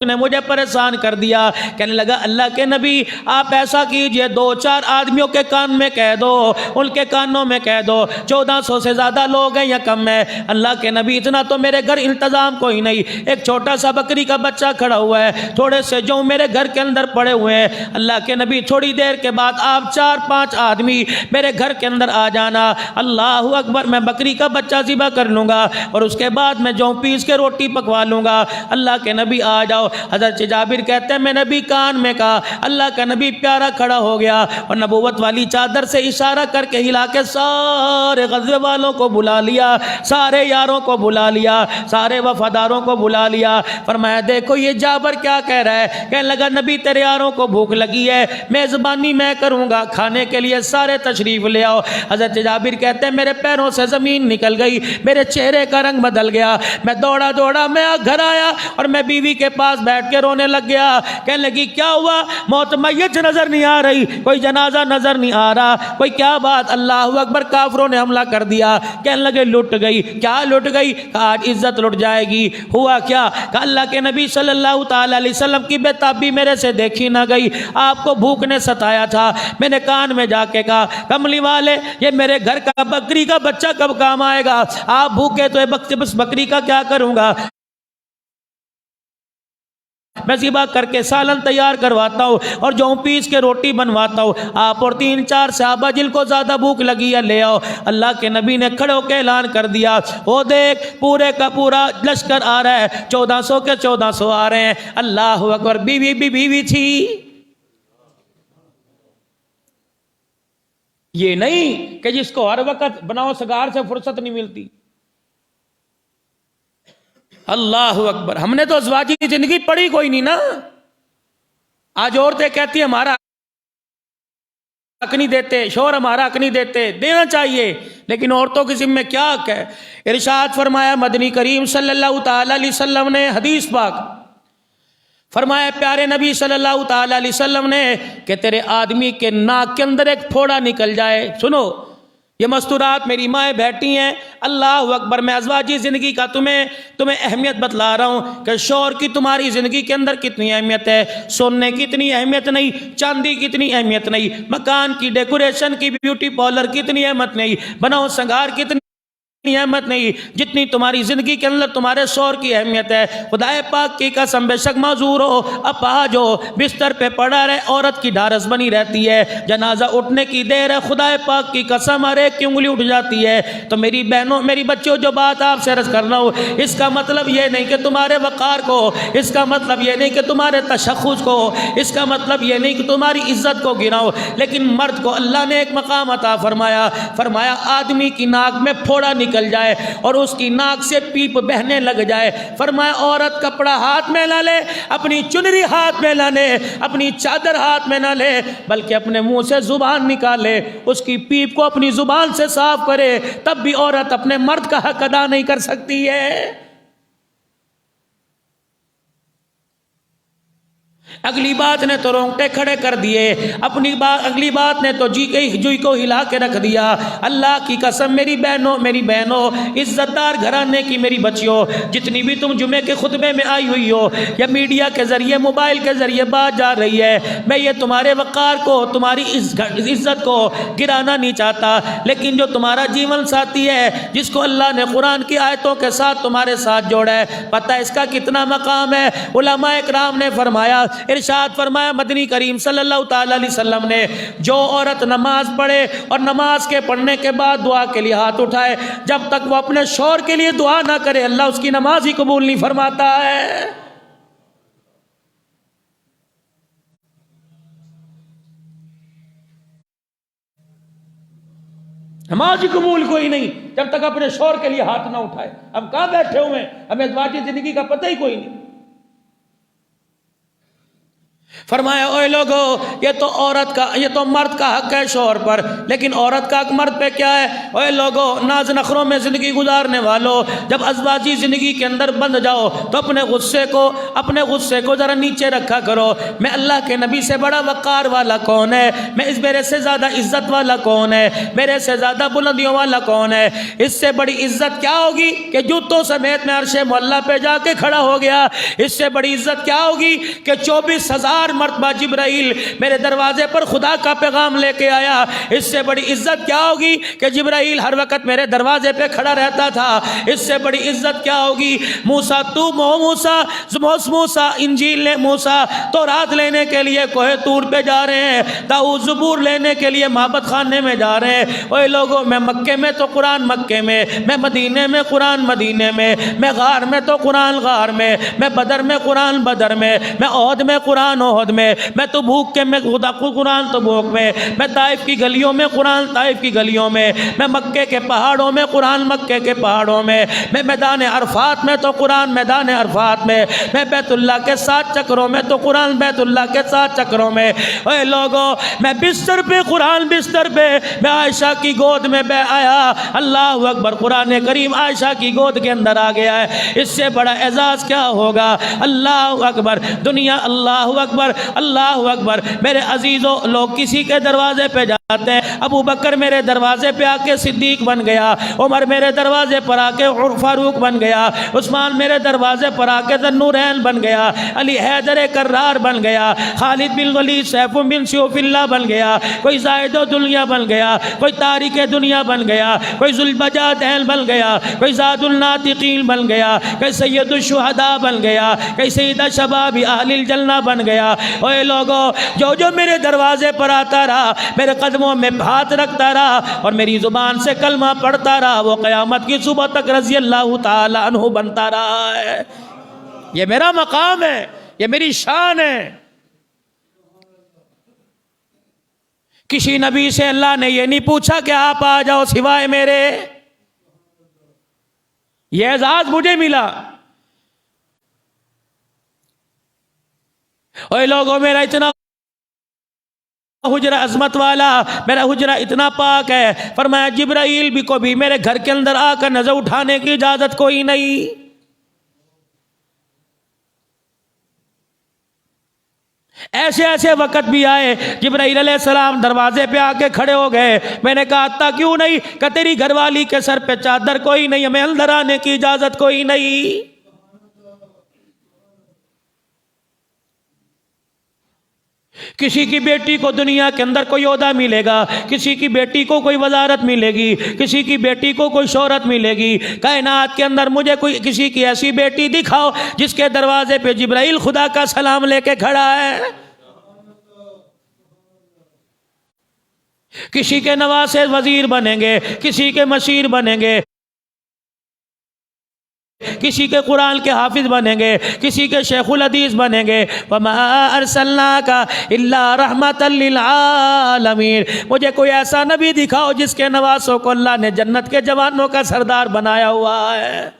نے مجھے پریشان کر دیا۔ کہنے لگا اللہ کے نبی آپ ایسا کیجئے، 2-4 آدمیوں کے کان میں کہہ دو، ان کے کانوں میں کہہ دو، 1400 سے زیادہ لوگ ہیں یا کم ہے؟ اللہ کے نبی اتنا تو میرے گھر انتظام کوئی نہیں، ایک چھوٹا سا بکری کا بچہ کھڑا ہوا ہے، تھوڑے سے جو میرے گھر کے اندر پڑے ہوئے ہیں۔ اللہ کے نبی تھوڑی دیر کے بعد آپ 4-5 آدمی میرے گھر کے اندر آ جانا، اللہ اکبر میں بکری کا بچہ ذبح کر لوں گا اور اس کے بعد میں جو پیس کے روٹی پکوا لوں گا۔ اللہ کے نبی آ جاؤ۔ حضرت جابر کہتے ہیں میں نبی کان میں کہا، اللہ کا نبی پیارا کھڑا ہو گیا اور نبوت والی چادر سے اشارہ کر کے ہلا کے سارے غزوے والوں کو بلا لیا، سارے یاروں کو بلا لیا، سارے وفاداروں کو بلا لیا۔ فرمایا دیکھو یہ جابر کیا کہہ رہا ہے، کہنے لگا نبی تیرے یاروں کو بھوک لگی ہے، میزبانی میں کروں گا، کھانے کے لیے سارے تشریف لے آؤ۔ حضرت جابر کہتے ہیں میرے پیروں سے زمین نکل گئی، میرے چہرے کا رنگ بدل گیا، میں دوڑا میں گھر آیا اور میں بیوی کے پاس بیٹھ کے رونے لگ گیا۔ کہنے لگی کیا ہوا؟ موت میت نظر نہیں آ رہی، کوئی جنازہ نظر نہیں آ رہا، کوئی کیا بات؟ اللہ اکبر کافروں نے حملہ کر دیا۔ کہنے لگے لٹ گئی۔ کیا لٹ گئی؟ آج عزت لٹ جائے گی۔ ہوا کیا؟ کہ اللہ کے نبی صلی اللہ تعالی علیہ وسلم کی بے تابی میرے سے دیکھی نہ گئی، آپ کو بھوک نے ستایا تھا۔ میں نے کان میں جا کے کہا کملی والے یہ میرے گھر کا بکری کا بچہ کب کام آئے گا؟ آپ بھوکے تو بس بکری کا کیا کروں گا؟ میں ذبح کر کے سالن تیار کرواتا ہوں اور جو پیس کے روٹی بنواتا ہوں، آپ اور 3-4 صحابہ جن کو زیادہ بھوک لگی ہے لے آؤ۔ اللہ کے نبی نے کھڑے ہو کے اعلان کر دیا، وہ دیکھ پورے کا پورا لشکر آ رہا ہے، 1400 کے 1400 آ رہے ہیں۔ اللہ اکبر۔ بیوی بھی بیوی تھی، یہ نہیں کہ جس کو ہر وقت بناؤ سگار سے فرصت نہیں ملتی۔ اللہ اکبر۔ ہم نے تو ازواجی زندگی پڑھی کوئی نہیں نا۔ آج عورتیں کہتی ہیں ہمارا حق نہیں دیتے، شوہر ہمارا حق نہیں دیتے، دینا چاہیے، لیکن عورتوں کے ذمہ کیا حق ہے؟ ارشاد فرمایا مدنی کریم صلی اللہ تعالی علیہ وسلم نے، حدیث پاک فرمایا پیارے نبی صلی اللہ تعالی علیہ وسلم نے کہ تیرے آدمی کے ناک کے اندر ایک پھوڑا نکل جائے۔ سنو، یہ مستورات میری مائیں بیٹھی ہیں، اللہ اکبر۔ میں ازواجی زندگی کا تمہیں اہمیت بتلا رہا ہوں کہ شوہر کی تمہاری زندگی کے اندر کتنی اہمیت ہے۔ سونے کی اتنی اہمیت نہیں، چاندی کی اتنی اہمیت نہیں، مکان کی ڈیکوریشن کی، بیوٹی پارلر کی اتنی اہمیت نہیں، بناؤ سنگار کی اتنی اہمیت نہیں جتنی تمہاری زندگی کے اندر تمہارے شوہر کی اہمیت ہے۔ خدائے پاک کی قسم بے شک معذور ہو، اپاہج ہو، بستر پہ پڑا رہے، عورت کی ڈھارس بنی رہتی ہے، جنازہ اٹھنے کی دیر ہے، خدائے پاک کی قسم ہر ایک کی انگلی اٹھ جاتی ہے۔ تو میری بہنوں، میری بچوں، جو بات آپ سے عرض کر رہا ہوں، اس کا مطلب یہ نہیں کہ تمہارے وقار کو، اس کا مطلب یہ نہیں کہ تمہارے تشخص کو، اس کا مطلب یہ نہیں کہ تمہاری عزت کو گراؤ، لیکن مرد کو اللہ نے ایک مقام عطا فرمایا۔ فرمایا آدمی کی ناک میں پھوڑا نکل جائے اور اس کی ناک سے پیپ بہنے لگ جائے، فرمایا عورت کپڑا ہاتھ میں نہ لے، اپنی چنری ہاتھ میں نہ لے، اپنی چادر ہاتھ میں نہ لے، بلکہ اپنے منہ سے زبان نکالے، اس کی پیپ کو اپنی زبان سے صاف کرے، تب بھی عورت اپنے مرد کا حق ادا نہیں کر سکتی ہے۔ اگلی بات نے تو رونگٹے کھڑے کر دیے، اگلی بات نے تو جوئی کو ہلا کے رکھ دیا۔ اللہ کی قسم میری بہنوں، عزت دار گھرانے کی میری بچیوں، جتنی بھی تم جمعے کے خطبے میں آئی ہوئی ہو یا میڈیا کے ذریعے، موبائل کے ذریعے بات جا رہی ہے، میں یہ تمہارے وقار کو، تمہاری عزت کو گرانا نہیں چاہتا، لیکن جو تمہارا جیون ساتھی ہے، جس کو اللہ نے قرآن کی آیتوں کے ساتھ تمہارے ساتھ جوڑا ہے، پتہ اس کا کتنا مقام ہے۔ علماء اکرام نے فرمایا، ارشاد فرمایا مدنی کریم صلی اللہ تعالی علیہ وسلم نے، جو عورت نماز پڑھے اور نماز کے پڑھنے کے بعد دعا کے لیے ہاتھ اٹھائے، جب تک وہ اپنے شوہر کے لیے دعا نہ کرے، اللہ اس کی نماز ہی قبول نہیں فرماتا ہے۔ نماز ہی قبول کوئی نہیں جب تک اپنے شوہر کے لیے ہاتھ نہ اٹھائے۔ ہم کہاں بیٹھے ہوئے ہیں، ہمیں ازواجی زندگی کا پتہ ہی کوئی نہیں۔ فرمایا اوے لوگو، یہ تو مرد کا حق ہے شوہر پر، لیکن عورت کا حق مرد پہ کیا ہے؟ اوے لوگو، ناز نخروں میں زندگی گزارنے والوں، جب ازواجی زندگی کے اندر بند جاؤ تو اپنے غصے کو ذرا نیچے رکھا کرو۔ میں اللہ کے نبی سے بڑا وقار والا کون ہے؟ میرے سے زیادہ عزت والا کون ہے؟ میرے سے زیادہ بلندیوں والا کون ہے؟ اس سے بڑی عزت کیا ہوگی کہ جوتوں سمیت میں عرش معلیٰ پہ جا کے کھڑا ہو گیا؟ اس سے بڑی عزت کیا ہوگی کہ 24,000 مرتبہ جبرائیل میرے دروازے پر خدا کا پیغام لے کے آیا؟ اس سے بڑی عزت کیا ہوگی کہ جبرائیل ہر وقت میرے دروازے پہ کھڑا رہتا تھا؟ اس سے بڑی عزت کیا ہوگی؟ موسیٰ انجیل نے موسیٰ تورات لینے کے لیے کوہ طور پہ جا رہے ہیں، داؤد زبور لینے کے لیے معبد خانے میں جا رہے ہیں۔ اوے لوگوں، میں مکے میں تو قرآن مکے میں، میں مدینے میں قرآن مدینے میں، میں غار میں تو قرآن غار میں، میں بدر میں قرآن بدر میں، میں احد میں قرآن احد میں، میں تو بھوک کے میں خدا کو قرآن تو بھوک میں طائف کی گلیوں میں قرآن طائف کی گلیوں میں مکے کے پہاڑوں میں قرآن مکے کے پہاڑوں میں میدان عرفات میں تو قرآن میدان عرفات میں بیت اللہ کے 7 چکروں میں تو قرآن بیت اللہ کے 7 چکروں میں۔ اے لوگوں، میں بستر پہ قرآن بستر پہ میں عائشہ کی گود میں بے آیا، اللہ اکبر، قرآن کریم عائشہ کی گود کے اندر آ گیا ہے۔ اس سے بڑا اعزاز کیا ہوگا؟ اللہ اکبر، دنیا اللہ اکبر، اللہ اکبر۔ میرے عزیزوں، لوگ کسی کے دروازے پہ جاتے ہیں، ابو بکر میرے دروازے پہ آ کے صدیق بن گیا، عمر میرے دروازے پر آ کے فاروق بن گیا، عثمان میرے دروازے پر آ کے ذوالنورین بن گیا، علی حیدر کرار بن گیا، خالد بن ولید سیف بن سیوف اللہ بن گیا، کوئی زاہد دنیا بن گیا، کوئی تارک دنیا بن گیا، کوئی ذوالبجادین بن گیا، کوئی زاد الناطقین بن گیا، کوئی سید الشہداء بن گیا، کوئی سید شباب اہل الجنہ بن گیا۔ اوے لوگوں، جو میرے دروازے پر آتا رہا، میرے قدموں میں ہاتھ رکھتا رہا اور میری زبان سے کلمہ پڑھتا رہا، وہ قیامت کی صبح تک رضی اللہ تعالی عنہ بنتا رہا ہے۔ یہ میرا مقام ہے، یہ میری شان ہے۔ کسی نبی سے اللہ نے یہ نہیں پوچھا کہ آپ آ جاؤ سوائے میرے، یہ اعزاز مجھے ملا۔ اوے لوگوں، میرا اتنا حجرہ عظمت والا، میرا حجرہ اتنا پاک ہے، فرمایا جبرائیل بھی کو بھی میرے گھر کے اندر آ کر نظر اٹھانے کی اجازت کوئی نہیں۔ ایسے ایسے وقت بھی آئے، جبرائیل علیہ السلام دروازے پہ آ کے کھڑے ہو گئے، میں نے کہا آتا کیوں نہیں؟ کہ تیری گھر والی کے سر پہ چادر کوئی نہیں، ہمیں اندر آنے کی اجازت کوئی نہیں۔ کسی کی بیٹی کو دنیا کے اندر کوئی عہدہ ملے گا، کسی کی بیٹی کو کوئی وزارت ملے گی، کسی کی بیٹی کو کوئی شہرت ملے گی۔ کائنات کے اندر مجھے کوئی کسی کی ایسی بیٹی دکھاؤ جس کے دروازے پہ جبرائیل خدا کا سلام لے کے کھڑا ہے۔ کسی کے نواسے وزیر بنیں گے، کسی کے مشیر بنیں گے، کسی کے قرآن کے حافظ بنیں گے، کسی کے شیخ الحدیث بنیں گے۔ وَمَا أَرْسَلْنَاكَ إِلَّا رَحْمَةً لِلْعَالَمِينَ۔ مجھے کوئی ایسا نبی دکھاؤ جس کے نواسوں کو اللہ نے جنت کے جوانوں کا سردار بنایا ہوا ہے۔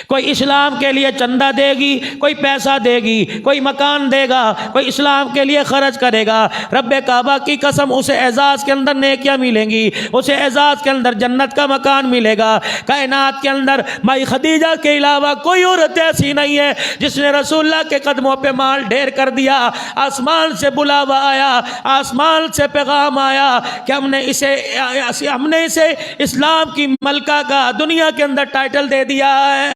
کوئی اسلام کے لیے چندہ دے گی، کوئی پیسہ دے گی، کوئی مکان دے گا، کوئی اسلام کے لیے خرچ کرے گا۔ رب کعبہ کی قسم، اسے اعزاز کے اندر نیکیاں ملیں گی، اسے اعزاز کے اندر جنت کا مکان ملے گا۔ کائنات کے اندر مائی خدیجہ کے علاوہ کوئی عورت ایسی نہیں ہے جس نے رسول اللہ کے قدموں پہ مال ڈھیر کر دیا۔ آسمان سے بلاوا آیا، آسمان سے پیغام آیا کہ ہم نے اسے اسلام کی ملکہ کا دنیا کے اندر ٹائٹل دے دیا ہے۔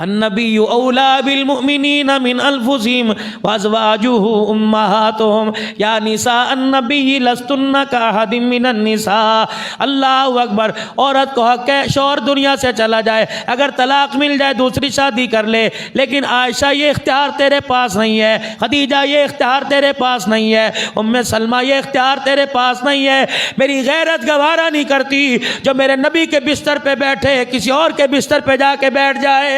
النبی اولا بالمؤمنین من انفسہم وازواجہ امہاتہم یا نساء النبی لستن کاحد من النساء۔ اللہ اکبر۔ عورت کو حق ہے شوہر دنیا سے چلا جائے، اگر طلاق مل جائے دوسری شادی کر لے، لیکن عائشہ یہ اختیار تیرے پاس نہیں ہے، خدیجہ یہ اختیار تیرے پاس نہیں ہے، ام سلمہ یہ اختیار تیرے پاس نہیں ہے۔ میری غیرت گوارا نہیں کرتی جو میرے نبی کے بستر پہ بیٹھے کسی اور کے بستر پہ جا کے بیٹھ جائے۔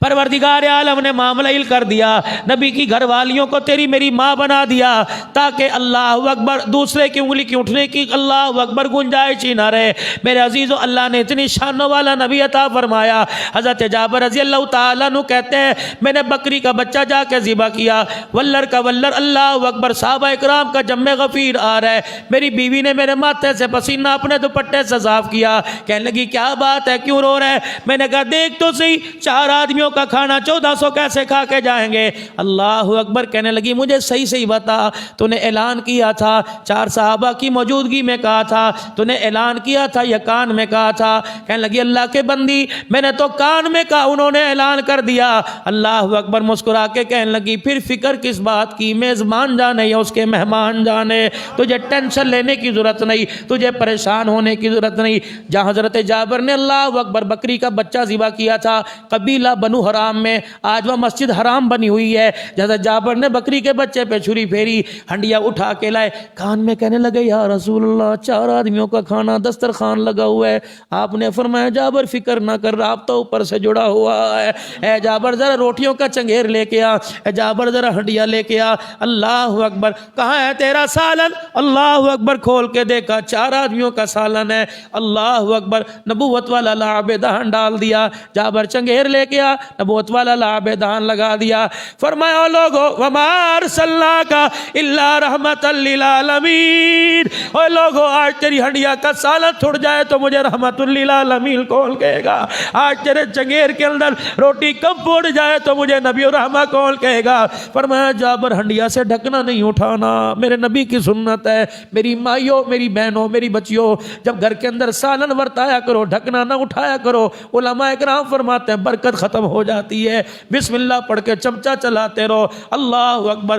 پروردگار عالم نے معاملہ ہل کر دیا، نبی کی گھر والیوں کو تیری میری ماں بنا دیا تاکہ اللہ اکبر دوسرے کی انگلی کی اٹھنے کی اللہ اکبر گنجائش ہی نہ رہے۔ میرے عزیزو، اللہ نے اتنی شانوں والا نبی عطا فرمایا۔ حضرت جابر رضی اللہ تعالیٰ عنہ کہتے ہیں میں نے بکری کا بچہ جا کے ذبح کیا، ولر کا ولر، اللہ اکبر، صحابہ اکرام کا جم غفیر آ رہا ہے۔ میری بیوی نے میرے ماتھے سے پسینہ اپنے دوپٹے سے صاف کیا، کہنے لگی کیا بات ہے، کیوں رو رہے ہیں؟ میں نے کہا دیکھ تو صحیح، 4 آدمیوں کا کھانا 1400 کیسے کھا کے جائیں گے؟ اللہ اکبر۔ کہنے لگی مجھے صحیح صحیح بتا، تو نے اعلان کیا تھا 4 صحابہ کی موجودگی میں کہا تھا، تو نے اعلان کیا تھا یا کان میں کہا تھا؟ کہنے لگی اللہ کے بندی میں نے تو کان میں کہا، انہوں نے اعلان کر دیا۔ اللہ اکبر۔ مسکرا کے کہنے لگی پھر فکر کس بات کی، میزبان جانے یا اس کے مہمان جانے، تجھے ٹینشن لینے کی ضرورت نہیں، تجھے پریشان ہونے کی ضرورت نہیں۔ جہاں حضرت جابر نے اللہ اکبر بکری کا بچہ ذبح کیا تھا قبیلہ بنو حرام میں، آج وہ مسجد حرام بنی ہوئی ہے، حضرت جابر نے بکری کے بچے پہ چھری پھیری، ہنڈیا اٹھا کے لائے، کان میں کہنے لگے یا رسول اللہ 4 آدمیوں کا کھانا دسترخوان لگا ہوا ہے۔ آپ نے فرمایا جابر فکر نہ کر، رابطہ اوپر سے جڑا ہوا ہے۔ اے جابر ذرا روٹیوں کا چنگیر لے کے آ، اے جابر ذرا ہنڈیا لے کے آ۔ اللہ اکبر۔ کہاں ہے تیرا سالن؟ اللہ اکبر۔ کھول کے دیکھا 4 آدمیوں کا سالن ہے۔ اللہ اکبر۔ نبوت والا لعب دہن ڈال دیا۔ جابر چنگیر لے کے آ، نبوت والا لابدان لگا دیا. فرمایا لوگو وما ارسلناک الا رحمت للعالمین. اے لوگو آج تیری ہنڈیا کا سالن چھوڑ جائے تو مجھے رحمت للعالمین کون کہے گا؟ آج تیرے چنگیر کے اندر روٹی کم پھوٹ جائے تو مجھے نبی الرحمہ کون کہے گا؟ فرمایا جابر ہنڈیا سے ڈھکنا نہیں اٹھانا، میرے نبی کی سنت ہے. میری مائیوں، میری بہنوں، میری بچیوں، جب گھر کے اندر سالن ورتایا کرو ڈھکنا نہ اٹھایا کرو. علماء کرام فرماتے ہیں برکت ختم ہو جاتی ہے. بسم اللہ پڑھ کے چمچہ چلاتے رہو. اللہ اکبر.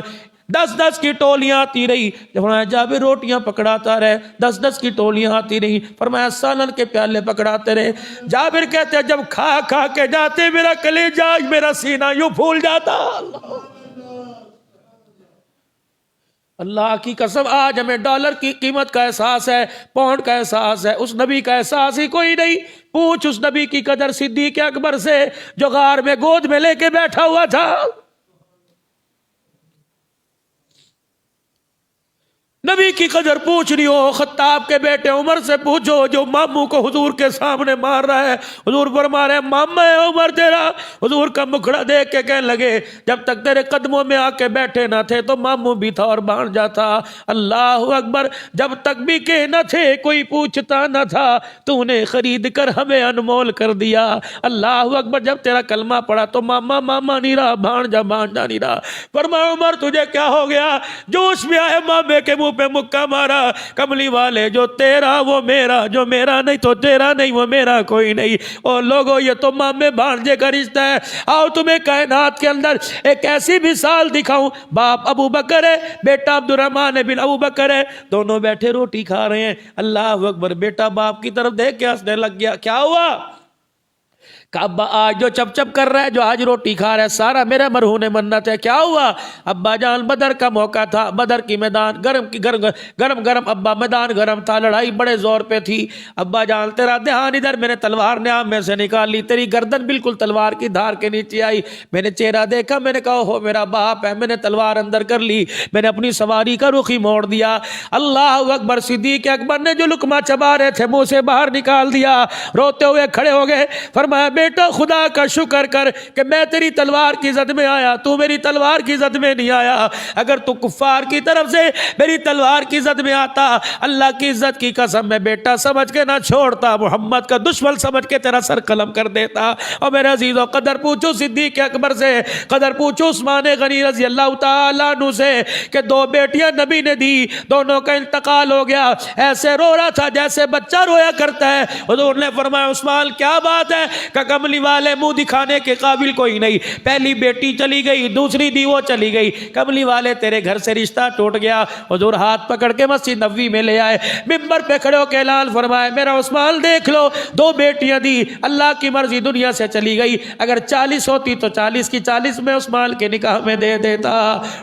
10 کی ٹولیاں آتی رہی. فرمایا جابر روٹیاں پکڑاتا رہے. 10 کی ٹولیاں آتی رہی. فرمایا سالن کے پیالے پکڑاتے رہے. جابر کہتے ہیں جب کھا کھا کے جاتے میرا کلیجہ میرا سینہ یوں پھول جاتا. اللہ کی قسم آج ہمیں ڈالر کی قیمت کا احساس ہے، پاؤنڈ کا احساس ہے، اس نبی کا احساس ہی کوئی نہیں. پوچھ اس نبی کی قدر صدیق اکبر سے جو غار میں گود میں لے کے بیٹھا ہوا تھا. نبی کی قدر پوچھ رہی ہو. خطاب کے بیٹے عمر سے پوچھو جو ماموں کو حضور کے سامنے مار رہا ہے. حضور فرما رہے ہیں ماما ہے عمر تیرا. حضور کا مکھڑا دیکھ کے کہنے لگے جب تک تیرے قدموں میں آ کے بیٹھے نہ تھے تو ماموں بھی تھا اور بھانجا تھا. اللہ اکبر. جب تک بھی کہ نہ تھے کوئی پوچھتا نہ تھا تو نے خرید کر ہمیں انمول کر دیا. اللہ اکبر. جب تیرا کلمہ پڑا تو ماما ماما نہیں رہا، بھانجا بھانجا نہیں رہا. فرمایا عمر تجھے کیا ہو گیا؟ جوش میں آئے مامے کے منہ پہ مکہ مارا. کملی والے جو تیرا وہ میرا، جو میرا نہیں تو تیرا نہیں وہ میرا کوئی نہیں. اور لوگوں یہ تو مامے بھانجے کا رشتہ ہے. آؤ تمہیں کائنات کے اندر ایک ایسی مثال دکھاؤں. باپ ابو بکر ہے، بیٹا عبد الرحمن بن ابو بکر ہے، دونوں بیٹھے روٹی کھا رہے ہیں. اللہ اکبر. بیٹا باپ کی طرف دیکھ کے ہنسنے لگ گیا. کیا ہوا؟ کہ ابا آج جو چپ چپ کر رہا ہے، جو آج روٹی کھا رہا ہے سارا میرے مرہون منت ہے. کیا ہوا؟ ابا جان بدر کا موقع تھا، بدر کی میدان گرم ابا میدان گرم تھا، لڑائی بڑے زور پہ تھی. ابا جان تیرا دھیان ادھر، میں نے تلوار نیام میں سے نکال لی، تیری گردن بالکل تلوار کی دھار کے نیچے آئی. میں نے چہرہ دیکھا، میں نے کہا ہو میرا باپ ہے. میں نے تلوار اندر کر لی، میں نے اپنی سواری کا رخ ہی موڑ دیا. اللہ اکبر. صدیق اکبر نے جو لقمہ چبا رہے تھے منہ سے باہر نکال دیا، روتے ہوئے کھڑے ہو گئے. فرمایا بیٹا خدا کا شکر کر کہ میں تیری تلوار کی زد میں آیا، تو میری تلوار کی زد میں نہیں آیا. اگر تو کفار کی طرف سے میری تلوار کی زد میں آتا، اللہ کی عزت کی قسم میں بیٹا سمجھ کے نہ چھوڑتا، محمد کا دشمن سمجھ کے تیرا سر قلم کر دیتا. اور میرے عزیزوں قدر پوچھو صدیق اکبر سے، قدر پوچھو عثمان غنی رضی اللہ تعالیٰ عنہ سے کہ 2 بیٹیاں نبی نے دی، دونوں کا انتقال ہو گیا. ایسے رو رہا تھا جیسے بچہ رویا کرتا ہے. حضور نے فرمایا عثمان کیا بات ہے؟ کہ کملی والے منہ دکھانے کے قابل کوئی نہیں. پہلی بیٹی چلی گئی، دوسری دی وہ چلی گئی. کملی والے تیرے گھر سے رشتہ ٹوٹ گیا. حضور ہاتھ پکڑ کے مسجد نبوی میں لے آئے، منبر پہ کھڑے ہو کے اعلان فرمائے میرا عثمان دیکھ لو 2 بیٹیاں دی، اللہ کی مرضی دنیا سے چلی گئی. اگر 40 ہوتی تو 40 کی 40 میں عثمان کے نکاح میں دے دیتا.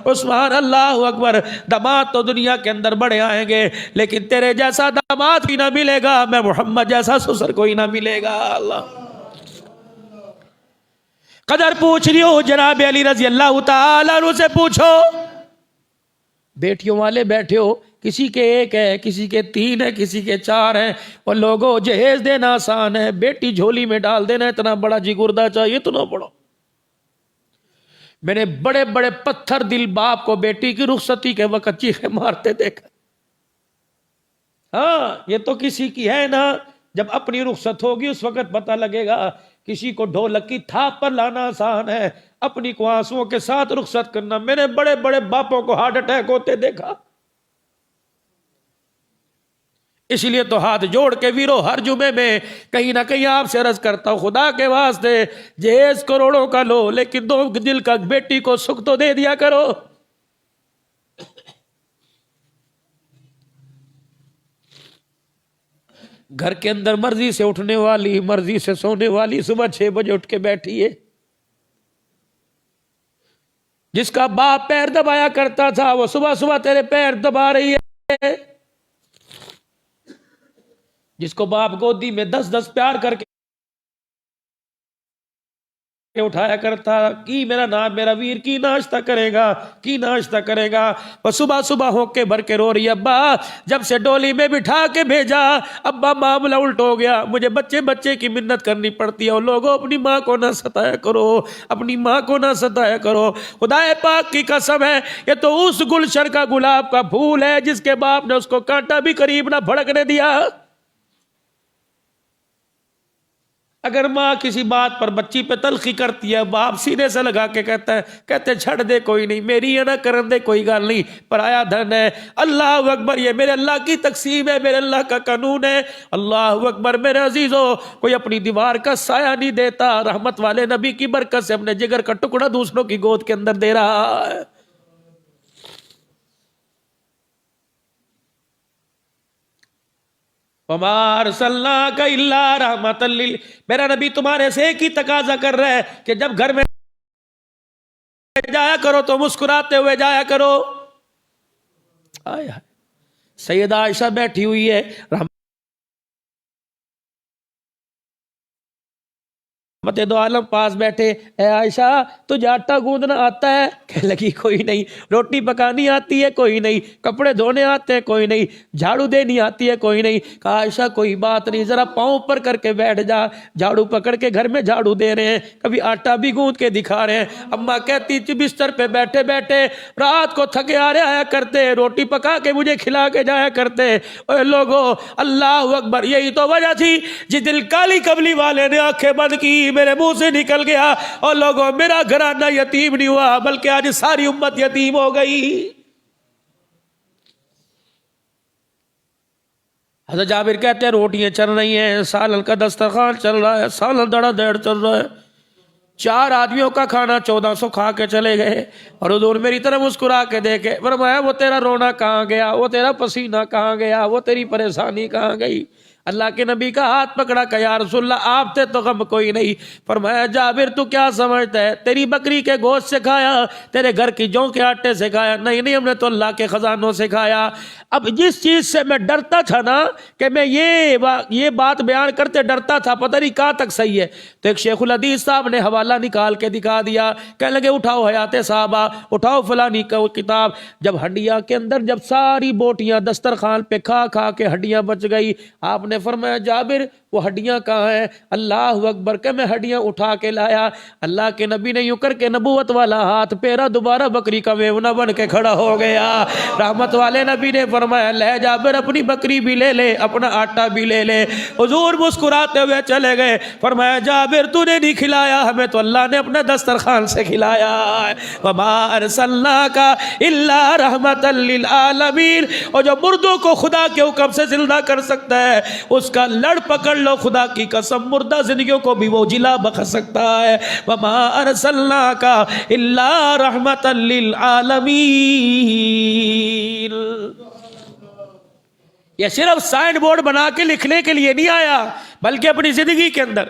عثمان اللہ اکبر. داماد تو دنیا کے اندر بڑے آئیں گے لیکن تیرے جیسا داماد بھی نہ ملے گا، میں محمد جیسا سسر کوئی نہ ملے گا. اللہ قدر پوچھ رہی ہو جناب علی رضی اللہ تعالیٰ عنہ سے پوچھو. بیٹیوں والے بیٹھے ہو، کسی کے 1 ہے، کسی کے 3 ہے، کسی کے 4 ہیں. اور لوگوں جہیز دینا آسان ہے، بیٹی جھولی میں ڈال دینا اتنا بڑا جگردہ چاہیے تو نہ پڑو. میں نے بڑے بڑے پتھر دل باپ کو بیٹی کی رخصتی کے وقت چیخے مارتے دیکھا. ہاں یہ تو کسی کی ہے نا، جب اپنی رخصت ہوگی اس وقت پتہ لگے گا. کسی کو ڈھولک کی تھاپ پر لانا آسان ہے، اپنی کو آنسوؤں کے ساتھ رخصت کرنا. میں نے بڑے بڑے باپوں کو ہارٹ اٹیک ہوتے دیکھا. اس لیے تو ہاتھ جوڑ کے ویرو ہر جمعے میں کہیں نہ کہیں آپ سے عرض کرتا ہوں خدا کے واسطے جہیز کروڑوں کا لو لیکن 2 دل کا بیٹی کو سکھ تو دے دیا کرو. گھر کے اندر مرضی سے اٹھنے والی، مرضی سے سونے والی، صبح 6 بجے اٹھ کے بیٹھی ہے. جس کا باپ پیر دبایا کرتا تھا وہ صبح صبح تیرے پیر دبا رہی ہے. جس کو باپ گودی میں 10 پیار کر کے اٹھایا کرتا کی میرا نام میرا ویر کی ناشتہ کرے گا وہ صبح صبح ہو کے بھر کے رو رہی ابا جب سے ڈولی میں بٹھا کے بھیجا ابا معاملہ الٹ ہو گیا مجھے بچے کی منت کرنی پڑتی ہے اور لوگوں اپنی ماں کو نہ ستایا کرو خدا پاک کی قسم ہے یہ تو اس گلشن کا گلاب کا پھول ہے جس کے باپ نے اس کو کانٹا بھی قریب نہ بھڑکنے دیا اگر ماں کسی بات پر بچی پہ تلخی کرتی ہے باپ سینے سے لگا کے کہتے چھڑ دے کوئی نہیں میری ہے نہ کرن دے کوئی گل نہیں پرایا دھن ہے اللہ اکبر یہ میرے اللہ کی تقسیم ہے میرے اللہ کا قانون ہے اللہ اکبر میرے عزیزو کوئی اپنی دیوار کا سایہ نہیں دیتا رحمت والے نبی کی برکت سے اپنے جگر کا ٹکڑا دوسروں کی گود کے اندر دے رہا ہے وَمَا أَرْسَلْنَاكَ إِلَّا رَحْمَةً میرا نبی تمہارے سے ایک ہی تقاضا کر رہا ہے کہ جب گھر میں جایا کرو تو مسکراتے ہوئے جایا کرو سیدہ عائشہ بیٹھی ہوئی ہے رحمت دو عالم پاس بیٹھے اے عائشہ تجھے آٹا گوندنا آتا ہے کہنے لگی کوئی نہیں روٹی پکانی آتی ہے کوئی نہیں کپڑے دھونے آتے ہیں کوئی نہیں جھاڑو دینی آتی ہے کوئی نہیں کہا عائشہ کوئی بات نہیں ذرا پاؤں اوپر کر کے بیٹھ جا جھاڑو پکڑ کے گھر میں جھاڑو دے رہے ہیں کبھی آٹا بھی گوند کے دکھا رہے ہیں اماں کہتی تھی بستر پہ بیٹھے بیٹھے رات کو تھکے آ رہے آیا کرتے روٹی پکا کے مجھے کھلا کے جایا کرتے اے لوگو اللہ اکبر یہی تو وجہ تھی جس دل کالی کبلی والے نے آنکھیں بند کی میرے منہ سے نکل گیا اور لوگوں میرا گھرانہ یتیم نہیں ہوا بلکہ آج ساری امت یتیم ہو گئی حضرت جابر کہتے ہیں روٹیاں چل رہی ہیں سالن کا دسترخوان چل رہا ہے سالن دڑا دیڑ چل رہا ہے 4 آدمیوں کا کھانا 1400 کھا کے چلے گئے اور حضور میری طرح مسکرا کے دیکھے فرمایا وہ تیرا رونا کہاں گیا وہ تیرا پسینہ کہاں گیا وہ تیری پریشانی کہاں گئی اللہ کے نبی کا ہاتھ پکڑا کہ یا رسول اللہ آپ تھے تو غم کوئی نہیں فرمایا جابر تو کیا سمجھتا ہے تیری بکری کے گوشت سے کھایا تیرے گھر کی جوں کے آٹے سے کھایا نہیں ہم نے تو اللہ کے خزانوں سے کھایا اب جس چیز سے میں ڈرتا تھا نا کہ میں یہ بات بیان کرتے ڈرتا تھا پتہ نہیں کہاں تک صحیح ہے تو ایک شیخ الحدیث صاحب نے حوالہ نکال کے دکھا دیا کہنے لگے اٹھاؤ حیات صحابہ اٹھاؤ فلانی کتاب جب ہڈیاں کے اندر جب ساری بوٹیاں دسترخوان پہ کھا کے ہڈیاں بچ گئی آپ نے فرمایا جابر وہ ہڈیاں کہاں ہیں اللہ اکبر کہ میں ہڈیاں اٹھا کے لایا اللہ کے نبی نے یوں کر کے نبوت والا ہاتھ پیرا دوبارہ بکری کا میونہ بن کے کھڑا ہو گیا رحمت والے نبی نے فرمایا لے جابر اپنی بکری بھی لے لے اپنا آٹا بھی لے لے حضور مسکراتے ہوئے چلے گئے فرمایا جابر تو نے نہیں کھلایا ہمیں تو اللہ نے اپنا دسترخوان سے کھلایا وما ارسلناک الا رحمت للعالمین اور جو مردوں کو خدا کے حکم سے زندہ کر سکتا ہے اس کا لڑ پکڑ لو خدا کی قسم مردہ زندگیوں کو بھی وہ جلا بخش سکتا ہے وما ارسلناک الا رحمت للعالمین یہ صرف سائن بورڈ بنا کے لکھنے کے لیے نہیں آیا بلکہ اپنی زندگی کے اندر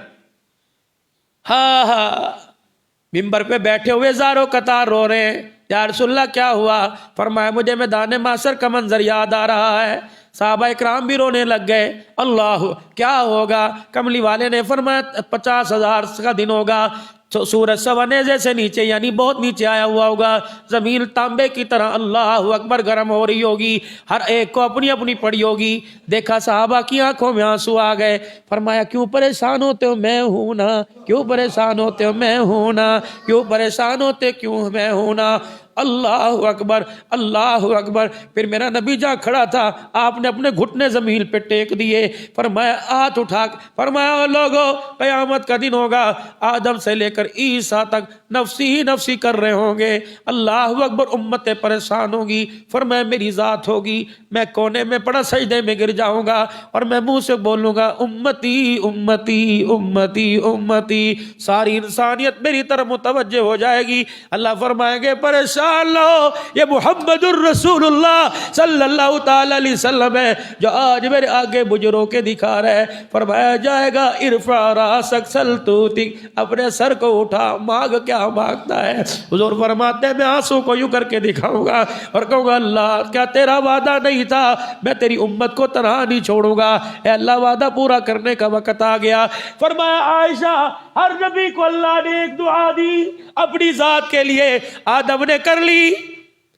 ممبر پہ بیٹھے ہوئے زاروں قطار رو رہے ہیں یا رسول اللہ کیا ہوا فرمایا مجھے میدان محشر کا منظر یاد آ رہا ہے صحابہ اکرام بھی رونے لگ گئے اللہ کیا ہوگا کملی والے نے فرمایا 50,000 کا دن ہوگا سورج سوانیزے سے نیچے یعنی بہت نیچے آیا ہوا ہوگا زمین تانبے کی طرح اللہ اکبر گرم ہو رہی ہوگی ہر ایک کو اپنی اپنی پڑی ہوگی دیکھا صحابہ کی آنکھوں میں آنسو آ گئے فرمایا کیوں پریشان ہوتے ہو میں ہوں نا کیوں پریشان ہوتے ہو میں ہوں نا کیوں پریشان ہوتے کیوں میں ہوں نا اللہ اکبر اللہ اکبر پھر میرا نبی جہاں کھڑا تھا آپ نے اپنے گھٹنے زمین پہ ٹیک دیے فرمایا ہاتھ اٹھا فرمایا لوگو قیامت کا دن ہوگا آدم سے لے کر عیسیٰ تک نفسی ہی نفسی کر رہے ہوں گے اللہ اکبر امتیں پریشان ہوگی فرمایا میری ذات ہوگی میں کونے میں پڑا سجدے میں گر جاؤں گا اور میں منہ سے بولوں گا امتی امتی امتی امتی ساری انسانیت میری طرف متوجہ ہو جائے گی اللہ فرمائیں گے پریشان لو یہ محمد الرسول اللہ صلی اللہ تعالی علیہ وسلم ہے جو آج میرے آگے بجروں کے دکھا رہے ہیں فرمایا جائے گا ارفع راسک سلطوتی اپنے سر کو اٹھا، مانگ کیا مانگتا ہے؟ حضور فرماتے ہیں میں آنسوں کو یوں کر کے دکھاؤں گا اور کہوں گا اللہ کیا تیرا وعدہ نہیں تھا میں تیری امت کو تنہا نہیں چھوڑوں گا؟ اے اللہ وعدہ پورا کرنے کا وقت آ گیا۔ فرمایا عائشہ ہر نبی کو اللہ نے ایک دعا دی، اپنی ذات کے لیے آدم نے کر لی،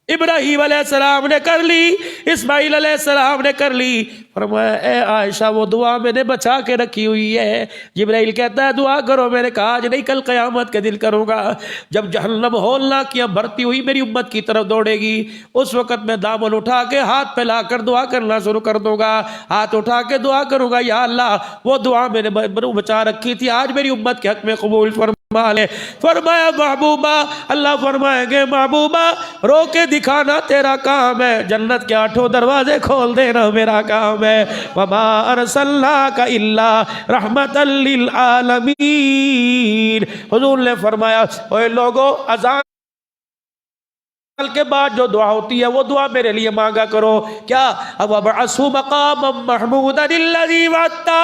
ابراہیم علیہ السلام نے کر لی، اسماعیل علیہ السلام نے کر لی۔ فرمایا اے عائشہ وہ دعا میں نے بچا کے رکھی ہوئی ہے۔ جبرائیل کہتا ہے دعا کرو، میں نے کہا آج نہیں کل قیامت کے دن کروں گا، جب جہنم ہولناکیاں بھرتی ہوئی میری امت کی طرف دوڑے گی، اس وقت میں دامن اٹھا کے ہاتھ پھیلا کر دعا کرنا شروع کر دوں گا، ہاتھ اٹھا کے دعا کروں گا یا اللہ وہ دعا میں نے بچا رکھی تھی آج میری امت کے حق میں قبول فرما لے۔ فرمایا محبوبہ، اللہ فرمائیں گے محبوبہ رو کے دکھانا تیرا کام ہے، جنت کے 8 دروازے کھول دینا میرا کام ہے۔ وما ارسلناک الا رحمتا للعالمین۔ حضور نے فرمایا اے لوگو اذان کے بعد جو دعا ہوتی ہے وہ دعا میرے لیے مانگا کرو۔ کیا اب ابعثوا مقاما محمودا الذی وعدتا،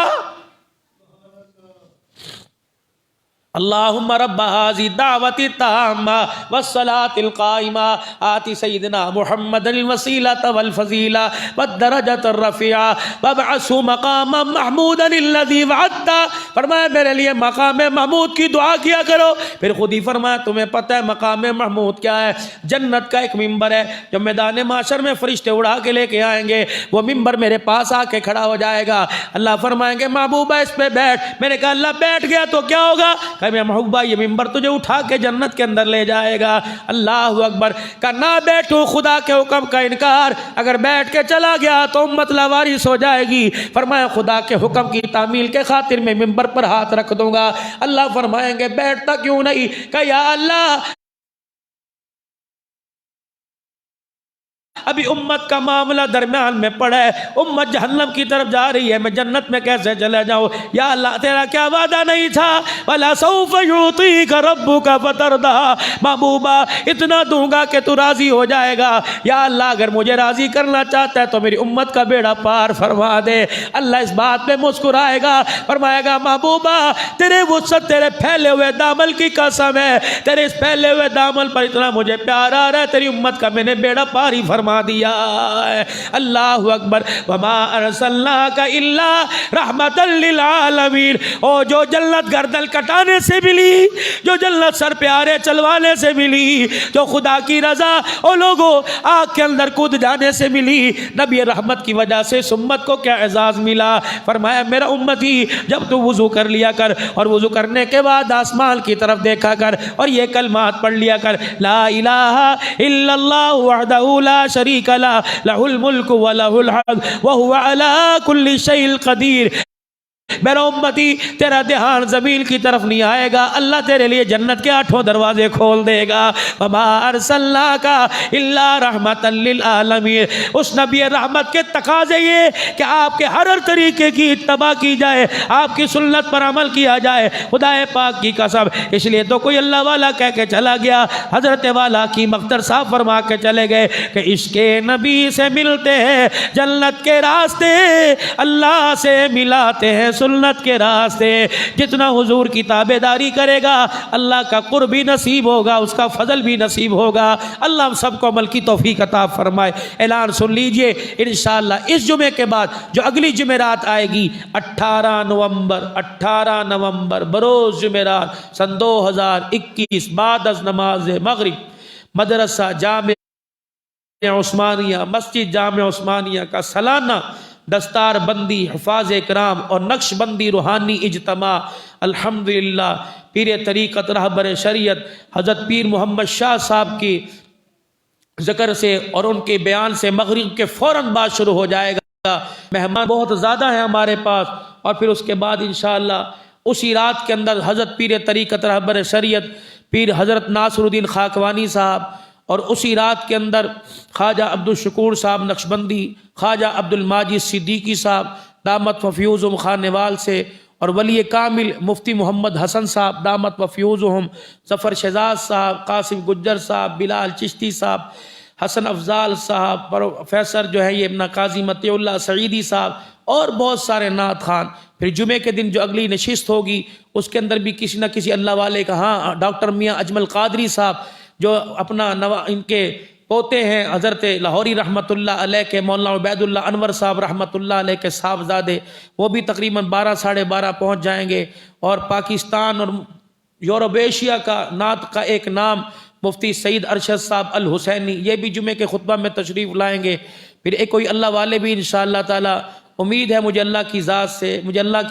اللہم رب هذه الدعوة التامة والصلاة القائمة آت سیدنا محمد الوسیلة والفضیلة والدرجة الرفیعة وابعثه مقاما محمودا الذی وعدتا۔ فرمایا میرے لیے مقام محمود کی دعا کیا کرو۔ پھر خود ہی فرمایا تمہیں پتہ ہے مقام محمود کیا ہے؟ جنت کا ایک ممبر ہے جو میدان محشر میں فرشتے اڑا کے لے کے آئیں گے، وہ ممبر میرے پاس آ کے کھڑا ہو جائے گا، اللہ فرمائیں گے محبوبہ اس پہ بیٹھ۔ میں نے کہا اللہ بیٹھ گیا تو کیا ہوگا؟ میں محبوبہ یہ ممبر تجھے اٹھا کے جنت کے اندر لے جائے گا۔ اللہ اکبر۔ کہ نہ بیٹھو خدا کے حکم کا انکار، اگر بیٹھ کے چلا گیا تو امت لاوارث ہو جائے گی۔ فرمایا خدا کے حکم کی تعمیل کے خاطر میں ممبر پر ہاتھ رکھ دوں گا۔ اللہ فرمائیں گے بیٹھتا کیوں نہیں؟ کہ یا اللہ ابھی امت کا معاملہ درمیان میں پڑا ہے، امت جہنم کی طرف جا رہی ہے، میں جنت میں کیسے چلا جاؤں؟ یا اللہ تیرا کیا وعدہ نہیں تھا وَلَسَوْفَ يُعْطِيكَ رَبُّكَ فَتَرْضَىٰ، محبوبہ اتنا دوں گا کہ تو راضی ہو جائے گا۔ یا اللہ اگر مجھے راضی کرنا چاہتا ہے تو میری امت کا بیڑا پار فرما دے۔ اللہ اس بات پہ مسکرائے گا، فرمائے گا محبوبہ تیرے وسعت تیرے پھیلے ہوئے دامن کی قسم ہے، تیرے اس پھیلے ہوئے دامن پر اتنا مجھے پیار آ رہا ہے، تیری امت کا میں نے بیڑا پار ہی فرما دیا ہے۔ اللہ اکبر۔ وما ارسلناک الا رحمتا للعالمین۔ او جو جنت گردن کٹانے سے ملی، جو جنت سر پہ آرے چلوانے سے ملی، جو خدا کی رضا او لوگوں آگ کے اندر کود جانے سے ملی، نبی رحمت کی وجہ سے اس امت کو کیا اعزاز ملا؟ فرمایا میرا امتی جب تو وضو کر لیا کر اور وضو کرنے کے بعد آسمان کی طرف دیکھا کر اور یہ کلمات پڑھ لیا کر، لا الہ الا اللہ وحدہ لا شریک لہ لہ الملک ولہ الحمد وہو علی کل شیء قدیر۔ میرا امتی تیرا دھیان زمین کی طرف نہیں آئے گا، اللہ تیرے لیے جنت کے 8 دروازے کھول دے گا۔ وما ارسلناک الا رحمتا للعالمین۔ اس نبی رحمت کے تقاضے یہ کہ آپ کے ہر طریقے کی اتباع کی جائے، آپ کی سنت پر عمل کیا جائے، خدا پاک کی قسم۔ اس لیے تو کوئی اللہ والا کہہ کے چلا گیا، حضرت والا کی مختر صاحب فرما کے چلے گئے کہ عشق نبی سے ملتے ہیں جنت کے راستے، اللہ سے ملاتے ہیں سنت کے راستے۔ جتنا حضور کی تابعداری کرے گا اللہ کا قرب بھی نصیب ہوگا، اس کا فضل بھی نصیب ہوگا۔ اللہ ہم سب کو عمل کی توفیق عطا فرمائے۔ اعلان سن لیجئے انشاءاللہ اس جمعے کے بعد جو اگلی جمعرات آئے گی 18 نومبر بروز جمعرات سن 2021 بعد از نماز مغرب مدرسہ جامع عثمانیہ مسجد جامع عثمانیہ کا سالانہ دستار بندی حفاظ کرام اور نقش بندی روحانی اجتماع الحمدللہ پیر طریقت رہبر شریعت حضرت پیر محمد شاہ صاحب کی ذکر سے اور ان کے بیان سے مغرب کے فوراً بعد شروع ہو جائے گا۔ مہمان بہت زیادہ ہیں ہمارے پاس، اور پھر اس کے بعد انشاءاللہ اسی رات کے اندر حضرت پیر طریقت رہبر شریعت پیر حضرت ناصر الدین خاکوانی صاحب، اور اسی رات کے اندر خواجہ عبدالشکور صاحب نقشبندی، خواجہ عبدالماجد صدیقی صاحب دامت و فیوزہم خانوال سے، اور ولی کامل مفتی محمد حسن صاحب دامت و فیوزہم، ظفر شہزاد صاحب، قاسم گجر صاحب، بلال چشتی صاحب، حسن افضال صاحب، پروفیسر جو ہے یہ ابن قاضی مطیع اللہ سعیدی صاحب، اور بہت سارے نعت خوان۔ پھر جمعے کے دن جو اگلی نشست ہوگی اس کے اندر بھی کسی نہ کسی اللہ والے کا، ہاں ڈاکٹر میاں اجمل قادری صاحب جو اپنا ان کے پوتے ہیں حضرت لاہوری رحمۃ اللہ علیہ کے مولانا عبید اللہ انور صاحب رحمۃ اللہ علیہ کے صاحبزادے، وہ بھی تقریباً 12 ساڑھے 12 پہنچ جائیں گے۔ اور پاکستان اور یورپ ایشیا کا نعت کا ایک نام مفتی سعید ارشد صاحب الحسینی، یہ بھی جمعے کے خطبہ میں تشریف لائیں گے۔ پھر ایک کوئی اللہ والے بھی انشاءاللہ تعالی، امید ہے مجھے اللہ کی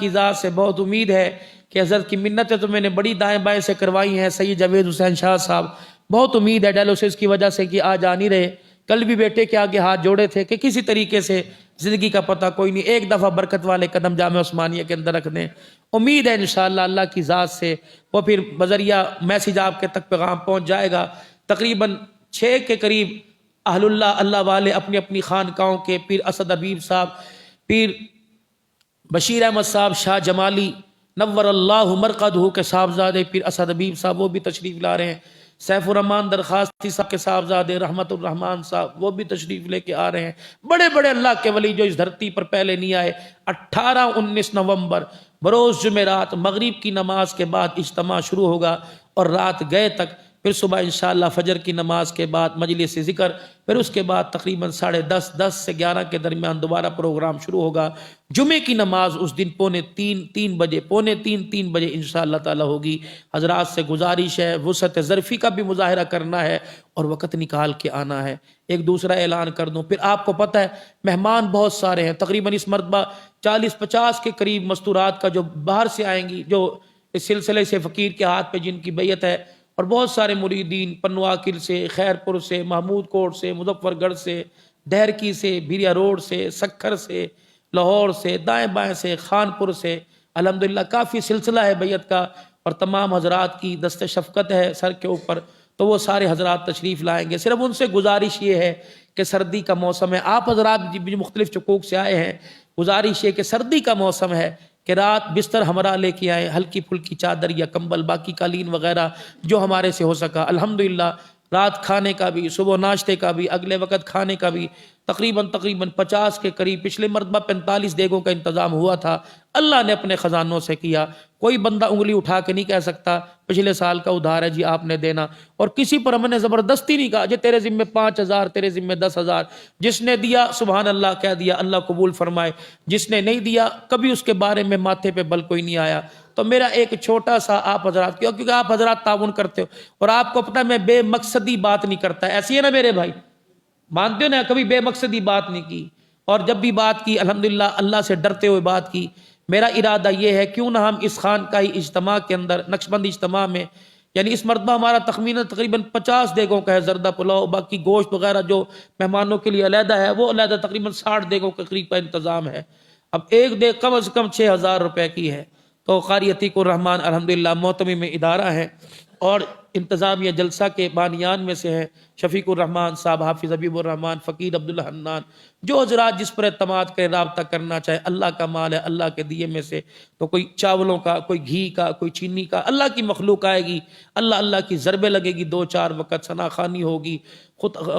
ذات سے بہت امید ہے کہ حضرت کی منتیں تو میں نے بڑی دائیں بائیں سے کروائی ہیں۔ سید جاوید حسین شاہ صاحب، بہت امید ہے ڈائلوسس کی وجہ سے کہ آج آ نہیں رہے، کل بھی بیٹے کے آگے ہاتھ جوڑے تھے کہ کسی طریقے سے زندگی کا پتہ کوئی نہیں، ایک دفعہ برکت والے قدم جامعہ عثمانیہ کے اندر رکھ دیں۔ امید ہے انشاءاللہ اللہ کی ذات سے وہ پھر بذریعہ میسیج آپ کے تک پیغام پہنچ جائے گا۔ تقریباً 6 کے قریب اہل اللہ والے اپنی اپنی خانقاہوں کے، پیر اسد حبیب صاحب، پیر بشیر احمد صاحب شاہ جمالی نور اللہ مرقدہ کے صاحبزادے پیر اسد حبیب صاحب وہ بھی تشریف لا رہے ہیں۔ سیف الرحمان درخواستی صاحب کے صاحبزادے رحمت الرحمان صاحب وہ بھی تشریف لے کے آ رہے ہیں۔ بڑے بڑے اللہ کے ولی جو اس دھرتی پر پہلے نہیں آئے۔ 18-19 نومبر بروز جمعرات مغرب کی نماز کے بعد اجتماع شروع ہوگا اور رات گئے تک، پھر صبح انشاءاللہ فجر کی نماز کے بعد مجلس ذکر، پھر اس کے بعد تقریباً 10:30 سے 11 کے درمیان دوبارہ پروگرام شروع ہوگا۔ جمعے کی نماز اس دن پونے تین بجے انشاءاللہ تعالی ہوگی۔ حضرات سے گزارش ہے، وسعت ظرفی کا بھی مظاہرہ کرنا ہے اور وقت نکال کے آنا ہے۔ ایک دوسرا اعلان کر دوں، پھر آپ کو پتہ ہے مہمان بہت سارے ہیں، تقریباً اس مرتبہ 40-50 کے قریب مستورات کا جو باہر سے آئیں گی، جو اس سلسلے سے فقیر کے ہاتھ پہ جن کی بیعت ہے، اور بہت سارے مریدین پنواکل سے، خیرپور سے، محمود کوٹ سے، مظفر گڑھ سے، دہرکی سے، بھیریا روڈ سے، سکھر سے، لاہور سے، دائیں بائیں سے، خانپور سے، الحمدللہ کافی سلسلہ ہے بیعت کا، اور تمام حضرات کی دست شفقت ہے سر کے اوپر، تو وہ سارے حضرات تشریف لائیں گے۔ صرف ان سے گزارش یہ ہے کہ سردی کا موسم ہے، آپ حضرات بھی مختلف چکوک سے آئے ہیں، گزارش یہ کہ سردی کا موسم ہے کہ رات بستر ہمراہ لے کے آئیں، ہلکی پھلکی چادر یا کمبل، باقی قالین وغیرہ جو ہمارے سے ہو سکا۔ الحمدللہ رات کھانے کا بھی، صبح ناشتے کا بھی، اگلے وقت کھانے کا بھی تقریباً 50 کے قریب، پچھلے مرتبہ 45 دیگوں کا انتظام ہوا تھا، اللہ نے اپنے خزانوں سے کیا۔ کوئی بندہ انگلی اٹھا کے نہیں کہہ سکتا پچھلے سال کا ادھار ہے جی آپ نے دینا، اور کسی پر ہم نے زبردستی نہیں کہا جی تیرے ذمہ 5000، تیرے ذمہ 10,000۔ جس نے دیا سبحان اللہ کہہ دیا، اللہ قبول فرمائے، جس نے نہیں دیا کبھی اس کے بارے میں ماتھے پہ بل کوئی نہیں آیا۔ تو میرا ایک چھوٹا سا آپ حضرات، کیونکہ آپ حضرات تعاون کرتے ہو اور آپ کو پتہ میں بے مقصدی بات نہیں کرتا، ایسی ہے نا میرے بھائی، مانتے ہو نا، کبھی بے مقصدی بات نہیں کی، اور جب بھی بات کی الحمدللہ اللہ سے ڈرتے ہوئے بات کی۔ میرا ارادہ یہ ہے کیوں نہ ہم اس خانقاہی اجتماع کے اندر، نقشبند اجتماع میں، یعنی اس مرتبہ ہمارا تقریباً 50 دیگوں کا ہے زردہ پلاؤ، باقی گوشت وغیرہ جو مہمانوں کے لیے علیحدہ ہے وہ علیحدہ تقریباً 60 دیگوں کے قریب کا انتظام ہے۔ اب ایک دیگ کم از کم 6,000 روپے کی ہے، تو قاری عتیق الرحمان الحمدللہ محتمم میں ادارہ ہے، اور انتظامیہ جلسہ کے بانیان میں سے ہے شفیق الرحمان صاحب، حافظ حبیب الرحمان، فقیر عبداللہ حنان۔ جو حضرات جس پر اعتماد کرے، رابطہ کرنا چاہے، اللہ کا مال ہے، اللہ کے دیے میں سے، تو کوئی چاولوں کا، کوئی گھی کا، کوئی چینی کا، اللہ کی مخلوق آئے گی، اللہ کی ضربیں لگے گی، 2-4 وقت ثنا خوانی ہوگی،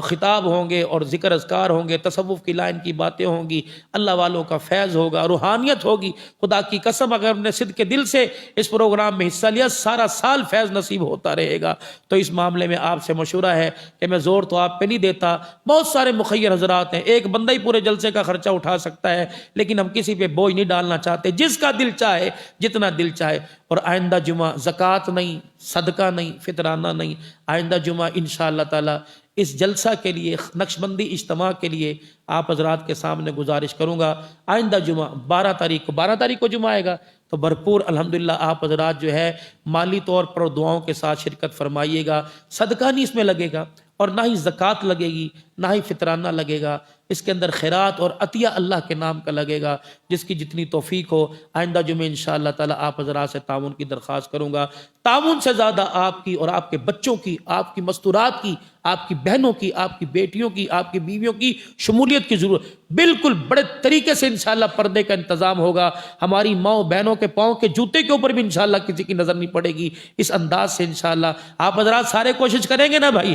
خطاب ہوں گے اور ذکر اذکار ہوں گے، تصوف کی لائن کی باتیں ہوں گی، اللہ والوں کا فیض ہوگا، روحانیت ہوگی۔ خدا کی قسم اگر ہم نے صدق کے دل سے اس پروگرام میں حصہ لیا، سارا سال فیض نصیب ہوتا رہے گا۔ تو اس معاملے میں آپ سے مشورہ ہے کہ میں زور تو آپ پہ نہیں دیتا، بہت سارے مخیر حضرات ہیں، ایک بندہ ہی پورے جلسے کا خرچہ اٹھا سکتا ہے، لیکن ہم کسی پہ بوجھ نہیں ڈالنا چاہتے، جس کا دل چاہے جتنا دل چاہے۔ اور آئندہ جمعہ زکوٰۃ نہیں، صدقہ نہیں، فطرانہ نہیں، آئندہ جمعہ انشاءاللہ تعالی اس جلسہ کے لیے، نقشبندی اجتماع کے لیے آپ حضرات کے سامنے گزارش کروں گا، آئندہ جمعہ 12 تاریخ کو جمعہ آئے گا، تو بھرپور الحمدللہ آپ حضرات جو ہے مالی طور پر دعاؤں کے ساتھ شرکت فرمائیے گا۔ صدقہ نہیں اس میں لگے گا، اور نہ ہی زکوٰۃ لگے گی، نہ ہی فطرانہ لگے گا، اس کے اندر خیرات اور عطیہ اللہ کے نام کا لگے گا، جس کی جتنی توفیق ہو۔ آئندہ جمعہ انشاءاللہ تعالی آپ حضرات سے تعاون کی درخواست کروں گا۔ تعاون سے زیادہ آپ کی اور آپ کے بچوں کی، آپ کی مستورات کی، آپ کی بہنوں کی، آپ کی بیٹیوں کی، آپ کی بیویوں کی شمولیت کی ضرورت، بالکل بڑے طریقے سے انشاءاللہ پردے کا انتظام ہوگا۔ ہماری ماؤں بہنوں کے پاؤں کے جوتے کے اوپر بھی انشاءاللہ کسی کی نظر نہیں پڑے گی، اس انداز سے انشاءاللہ آپ حضرات سارے کوشش کریں گے نا بھائی؟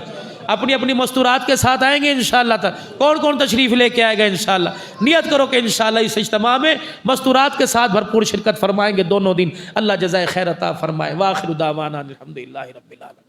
اپنی اپنی مستورات کے ساتھ آئیں گے انشاءاللہ تعالی. کون کون تشریف لے کے آئے گا انشاءاللہ؟ نیت کرو کہ انشاءاللہ اس اجتماع میں مستورات کے ساتھ بھرپور شرکت فرمائیں گے دونوں دن. اللہ جزائے خیر عطا فرمائے. وآخر دعوانا الحمدللہ رب العالمین.